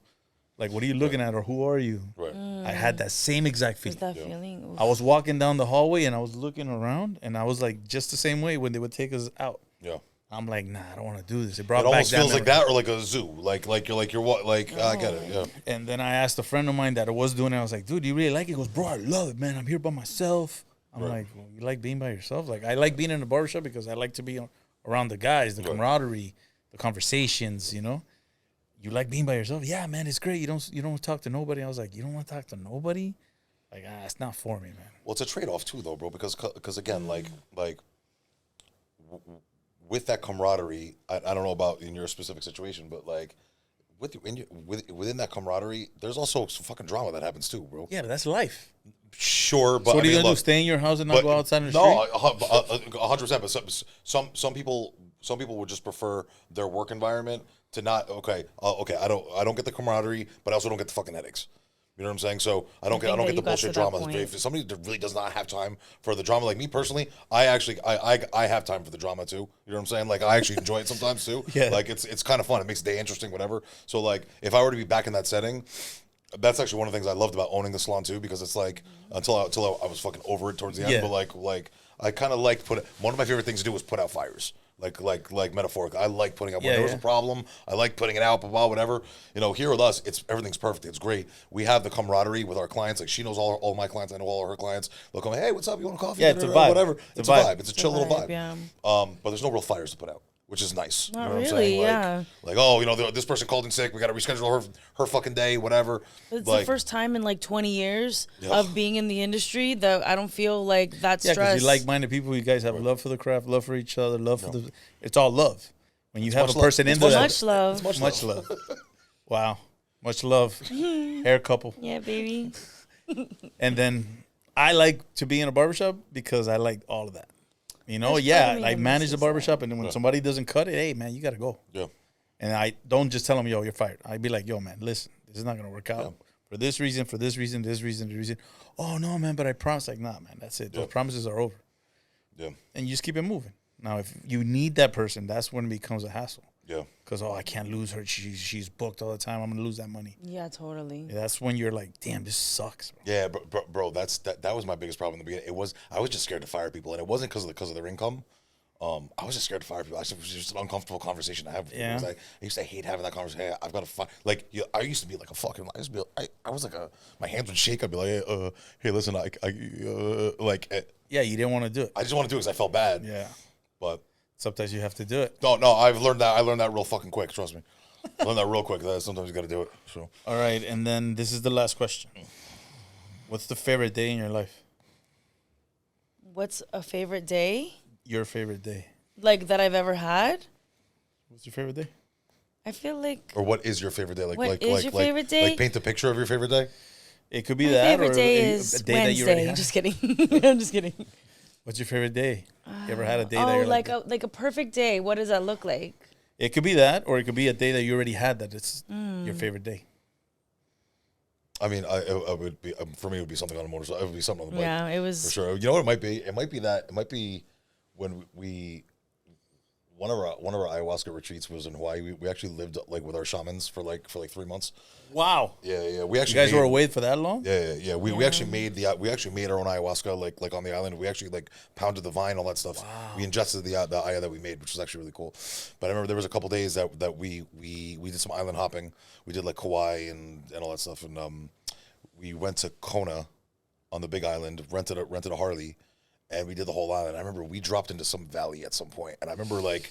like, "What are you looking at?" or "Who are you?" Right. I had that same exact Is feeling. that feeling? Oof. I was walking down the hallway and I was looking around, and I was like, just the same way when they would take us out. Yeah. I'm like, nah, I don't want to do this. It brought It back almost feels like memory. that, or like a zoo. You're what? I get it. Yeah. And then I asked a friend of mine that was doing it. I was like, dude, do you really like it? He goes, bro, I love it, man. I'm here by myself. I'm like, well, you like being by yourself? Like, I like being in a barbershop because I like to be around the guys, the camaraderie, the conversations, You like being by yourself? Yeah, man, it's great. You don't talk to nobody. I was like, you don't want to talk to nobody? Like, it's not for me, man. Well, it's a trade-off too, though, bro. Because again, with that camaraderie, I don't know about in your specific situation, but like within that camaraderie, there's also some fucking drama that happens too, bro. Yeah, but that's life. Sure, but So what are you I mean, gonna do? look, Stay in your house and not go outside in the no, street? 100%. But some people would just prefer their work environment to not. Okay. I don't get the camaraderie, but I also don't get the fucking headaches. You know what I'm saying? So I don't get the bullshit drama. If somebody that really does not have time for the drama, like me personally, I have time for the drama too. You know what I'm saying? Like I actually enjoy it sometimes too. Yeah. Like it's kind of fun. It makes the day interesting, whatever. So like if I were to be back in that setting, that's actually one of the things I loved about owning the salon too, because it's like until I was fucking over it towards the end. Yeah. But like I kind of liked one of my favorite things to do was put out fires. Like metaphorically, I like putting out when there was a problem. I like putting it out, blah, blah, whatever. Here with us, everything's perfect. It's great. We have the camaraderie with our clients. Like she knows all my clients. I know all of her clients. They'll come, hey, what's up? You want a coffee? Yeah, it's a vibe. Whatever. It's a vibe. It's a chill little vibe. Yeah. But there's no real fires to put out, which is nice. Not you know what I'm really, saying? yeah. This person called in sick. We got to reschedule her fucking day, whatever. It's like, the first time in like 20 years of being in the industry that I don't feel like that stress. Yeah, because you like-minded people. You guys have love for the craft, love for each other, love for the. It's all love. When you have a person into that, much love. Much love. Wow, much love. Hair couple. Yeah, baby. And then I like to be in a barbershop because I like all of that. There's probably I a manage the message barbershop, and then when somebody doesn't cut it, hey man, you gotta go. Yeah. And I don't just tell them, yo, you're fired. I'd be like, yo, man, listen, this is not gonna work out for this reason, this reason. Oh no, man, but I promise. Like, nah, man, that's it. Those promises are over. Yeah. And you just keep it moving. Now, if you need that person, that's when it becomes a hassle. Yeah. Because, I can't lose her. She's booked all the time. I'm going to lose that money. Yeah, totally. Yeah, that's when you're like, damn, this sucks. Bro. Yeah, bro, that was my biggest problem in the beginning. I was just scared to fire people, and it wasn't because of their income. I was just scared to fire people. It was just an uncomfortable conversation to have with people. I used to hate having that conversation. Hey, I've got to fire. Like, I used to be like a fucking. I used to be. I was like my hands would shake. I'd be like, hey, listen, Yeah, you didn't want to do it. I just want to do it because I felt bad. Yeah. But sometimes you have to do it. No, I've learned that. I learned that real fucking quick. Trust me. I learned that real quick. That sometimes you got to do it. So. All right, and then this is the last question. What's the favorite day in your life? What's a favorite day? Your favorite day. Like that I've ever had? What's your favorite day? I feel like. Or what is your favorite day? What is your favorite day? Like paint the picture of your favorite day. It could be My that, favorite or day a is day that you already Wednesday. had. Just kidding. I'm just kidding. What's your favorite day? You ever had a day that Oh, you're like a perfect day. What does that look like? It could be that, or it could be a day that you already had that it's your favorite day. I mean, I would be for me. It would be something on a motorcycle. It would be something on the bike. Yeah, it was for sure. You know what it might be? It might be that. It might be when we one of our ayahuasca retreats was in Hawaii. We actually lived like with our shamans for like 3 months. Wow. Yeah. We actually You guys were away for that long? Yeah. We actually made our own ayahuasca like on the island. We actually like pounded the vine, all that stuff. Wow. We ingested the aya that we made, which was actually really cool. But I remember there was a couple days that we did some island hopping. We did like Kauai and all that stuff, and we went to Kona on the Big Island, rented a Harley. And we did the whole island. I remember we dropped into some valley at some point, and I remember like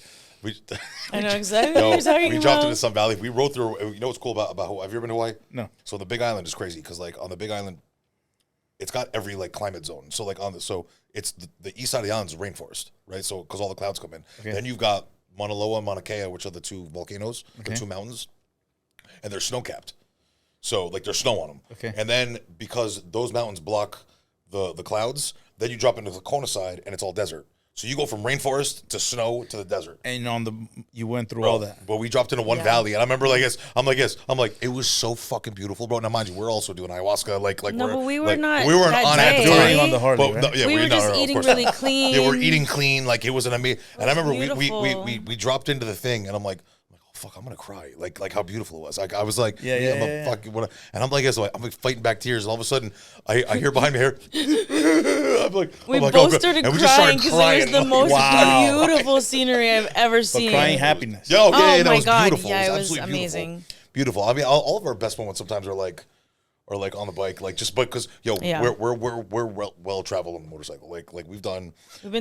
I know exactly what you're talking we about. dropped into some valley. We rode through. You know what's cool about Hawaii? Have you ever been to Hawaii? No. So the Big Island is crazy because like on the Big Island, it's got every like climate zone. So like it's the east side of the island is rainforest, right? So because all the clouds come in. Okay. Then you've got Mauna Loa and Mauna Kea, which are the two volcanoes, the two mountains, and they're snow capped. So like there's snow on them. Okay. And then because those mountains block the clouds, then you drop into the Kona side and it's all desert. So you go from rainforest to snow to the desert. And you went through all that. Well, we dropped into one valley, and I remember I'm like, it was so fucking beautiful, bro. Now, mind you, we're also doing ayahuasca, but we were not. We weren't on at the time. On the Harley, right? We were just eating really clean. Yeah, we're eating clean, like it was an amazing. And I remember we dropped into the thing, and I'm like, fuck, I'm gonna cry. Like how beautiful it was. Like I was like, fucking, and I'm like, I'm like fighting back tears, and all of a sudden, I hear behind me here. We both started crying because it was the most beautiful scenery I've ever seen. Crying happiness. Oh my that was God. beautiful. Yeah, it was amazing. Beautiful. I mean, all of our best moments sometimes are like on the bike, like just because we're well traveled on the motorcycle. Like we've been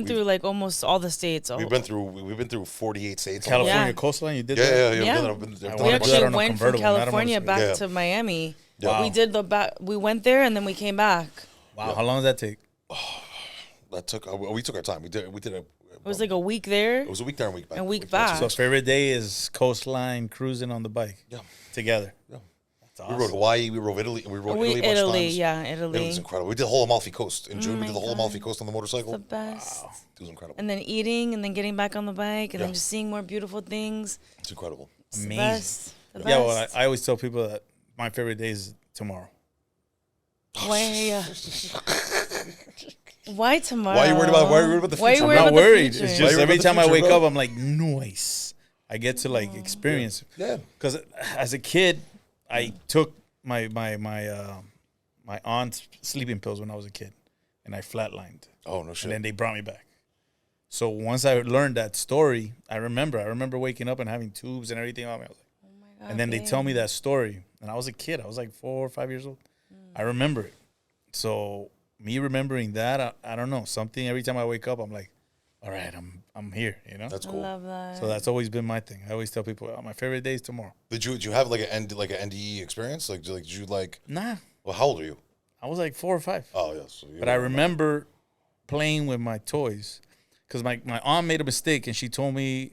through like almost all the states. We've been through 48 states. California coastline, you did that? Yeah. We actually went from California back to Miami. Yeah. We did we went there and then we came back. Wow, how long did that take? We took our time. We did it was like a week there. It was a week there and a week back. And a week back. So favorite day is coastline cruising on the bike. Yeah. Together. Yeah. That's awesome. We rode Hawaii, we rode Italy, Italy a bunch of times. Italy. It was incredible. We did the whole Amalfi Coast in June. We did the whole Amalfi Coast on the motorcycle. It's the best. Wow. It was incredible. And then eating and then getting back on the bike and then just seeing more beautiful things. It's incredible. It's amazing. The best. Yeah, well, I always tell people that my favorite day is tomorrow. Why tomorrow? Why are you worried about the future? I'm not worried. It's just every time I wake up, I'm like, nice. I get to like experience it. Yeah. Because as a kid, I took my aunt's sleeping pills when I was a kid, and I flatlined. Oh no shit! And then they brought me back. So once I learned that story, I remember waking up and having tubes and everything on me. I was like, oh my God. And then they tell me that story, and I was a kid. I was like 4 or 5 years old. I remember it. So me remembering that, I don't know, something every time I wake up, I'm like, all right, I'm here, you know? That's cool. I love that. So that's always been my thing. I always tell people, my favorite day is tomorrow. Did you have like an NDE experience? Did you Nah. Well, how old are you? I was like 4 or 5. Oh, yes. Yeah, but I remember playing with my toys because my aunt made a mistake and she told me,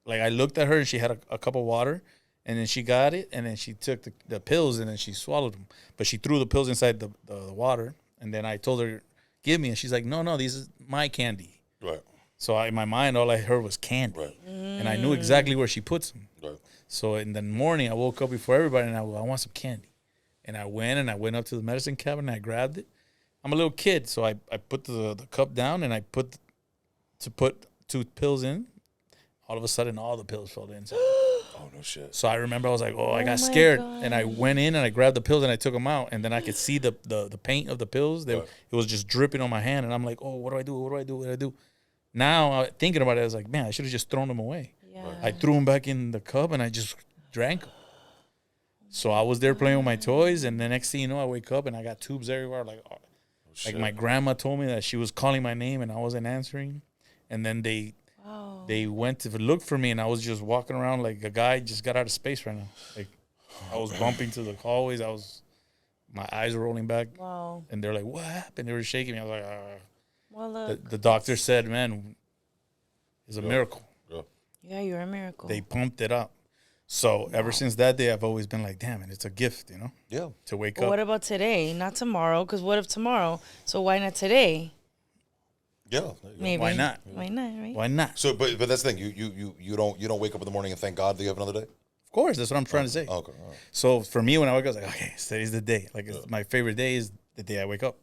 like I looked at her and she had a cup of water and then she got it and then she took the pills and then she swallowed them. But she threw the pills inside the water and then I told her, give me. And she's like, no, this is my candy. Right. So in my mind, all I heard was candy. Right. And I knew exactly where she puts them. Right. So in the morning, I woke up before everybody and I want some candy. And I went up to the medicine cabinet and I grabbed it. I'm a little kid, so I put the cup down and I put 2 pills in. All of a sudden, all the pills fell inside. Oh, no shit. So I remember I was like, I got scared. God. And I went in and I grabbed the pills and I took them out. And then I could see the paint of the pills. It was just dripping on my hand. And I'm like, what do I do? What do I do? What do I do? Now, thinking about it, I was like, man, I should have just thrown them away. Yeah. I threw them back in the cup and I just drank them. So I was there playing with my toys. And the next thing you know, I wake up and I got tubes everywhere. Like my grandma told me that she was calling my name and I wasn't answering. And then they went to look for me and I was just walking around like a guy just got out of space right now. Like I was bumping to the hallways. My eyes were rolling back. Wow. Oh, And they're like, what happened? They were shaking me. I was like, well, look. The doctor said, man, it's a miracle. Yeah, you're a miracle. They pumped it up. So ever since that day, I've always been like, damn it, it's a gift, you know? Yeah. To wake up. What about today? Not tomorrow, because what if tomorrow? So why not today? Yeah. Maybe. Why not? Why not, right? Why not? So, but that's the thing. You don't wake up in the morning and thank God that you have another day? Of course, that's what I'm trying to say. Okay. All right. So for me, when I wake up, I was like, okay, today's the day. Like my favorite day is the day I wake up.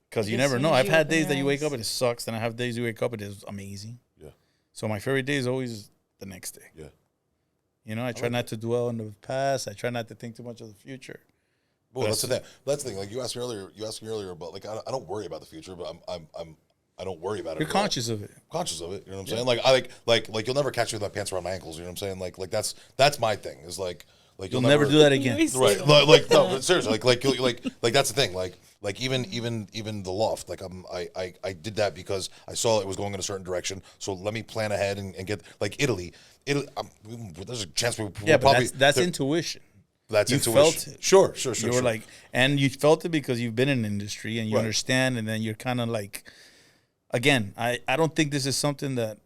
Because you never know. I've had days that you wake up and it sucks. Then I have days you wake up and it's amazing. Yeah. So my favorite day is always the next day. Yeah. You know, I try not to dwell on the past. I try not to think too much of the future. Well, that's the thing. That's the thing. Like you asked me earlier about like I don't worry about the future, but I don't worry about it. You're conscious of it. Conscious of it. You know what I'm saying? Like like you'll never catch me with my pants around my ankles. You know what I'm saying? Like that's my thing. Is like you'll never do that again. Right. Like no, but seriously. Like that's the thing. Like even the loft. Like I did that because I saw it was going in a certain direction. So let me plan ahead and get like Italy. There's a chance we'll probably that's intuition. That's you intuition. Felt it. Sure. You were like, and you felt it because you've been in the industry and you understand, and then you're kind of like, again, I don't think this is something that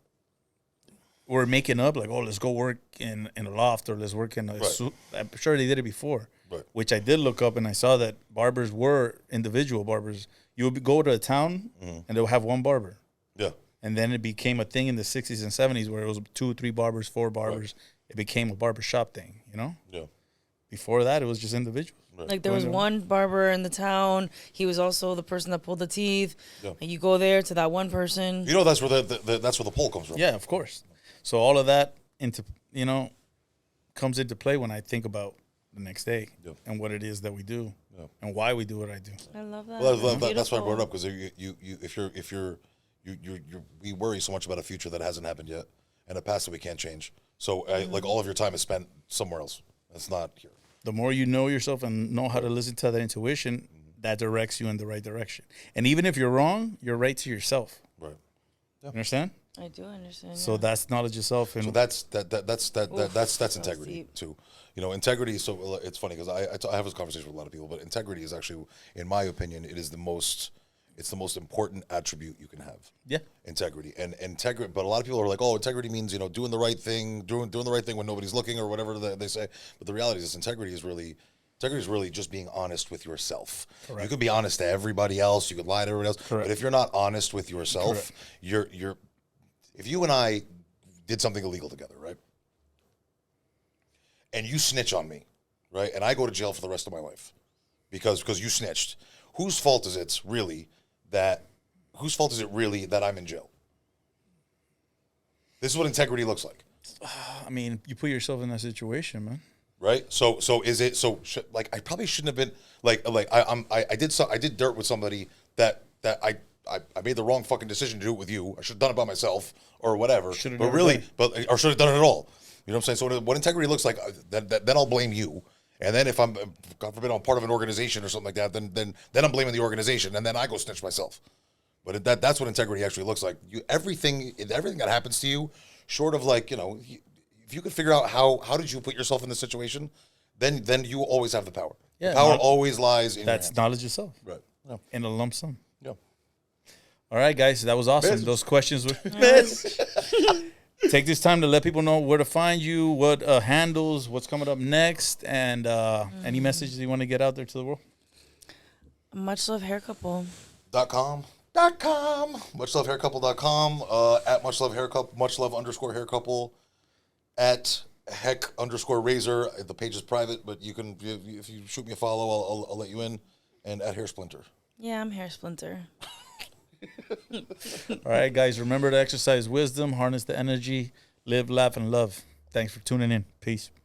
we're making up. Like, oh, let's go work in a loft or let's work in a suit. I'm sure they did it before, which I did look up and I saw that barbers were individual barbers. You would go to a town and they'll have one barber. Yeah. And then it became a thing in the 60s and 70s where it was 2, 3 barbers, 4 barbers. It became a barbershop thing, you know? Yeah. Before that, it was just individuals. Like there was one barber in the town. He was also the person that pulled the teeth. Yeah. And you go there to that one person. You know that's where that's where the pole comes from. Yeah, of course. So all of that comes into play when I think about the next day and what it is that we do and why we do what I do. I love that. Well, that's why I brought it up because we worry so much about a future that hasn't happened yet and a past that we can't change. So like all of your time is spent somewhere else. It's not here. The more you know yourself and know how to listen to that intuition, that directs you in the right direction. And even if you're wrong, you're right to yourself. Right. You understand? I do understand. So that's knowledge yourself, and so that's integrity too. You know, integrity. So it's funny because I have this conversation with a lot of people, but integrity is actually, in my opinion, it's the most important attribute you can have. Yeah. Integrity and integrity. But a lot of people are like, oh, integrity means doing the right thing, doing the right thing when nobody's looking or whatever they say. But the reality is, integrity is really just being honest with yourself. Correct. You could be honest to everybody else. You could lie to everybody else. Correct. But if you're not honest with yourself, you're. If you and I did something illegal together, right? And you snitch on me, right? And I go to jail for the rest of my life because you snitched. Whose fault is it really that I'm in jail? This is what integrity looks like. I mean, you put yourself in that situation, man. Right? So is it like I probably shouldn't have been I did dirt with somebody that I made the wrong fucking decision to do it with you. I should have done it by myself or whatever. Or should have done it at all. You know what I'm saying? So what integrity looks like, then I'll blame you. And then if I'm, God forbid, I'm part of an organization or something like that, then I'm blaming the organization, and then I go snitch myself. But that's what integrity actually looks like. Everything that happens to you, short of like, if you could figure out how did you put yourself in this situation, then you always have the power. Yeah, the power always lies in your hands. That's knowledge yourself. Right. Yeah. In a lump sum. Yeah. All right, guys, that was awesome. Those questions were. Take this time to let people know where to find you, what handles, what's coming up next, and any messages you want to get out there to the world. Much Love Hair Couple. .com. MuchLoveHairCouple.com. At Much Love Hair Couple. Much_Love_Hair Couple. At Heck_Razor. The page is private, but you can, if you shoot me a follow, I'll let you in. And at Hair Splinter. Yeah, I'm Hair Splinter. All right, guys, remember to exercise wisdom, harness the energy, live, laugh, and love. Thanks for tuning in. Peace.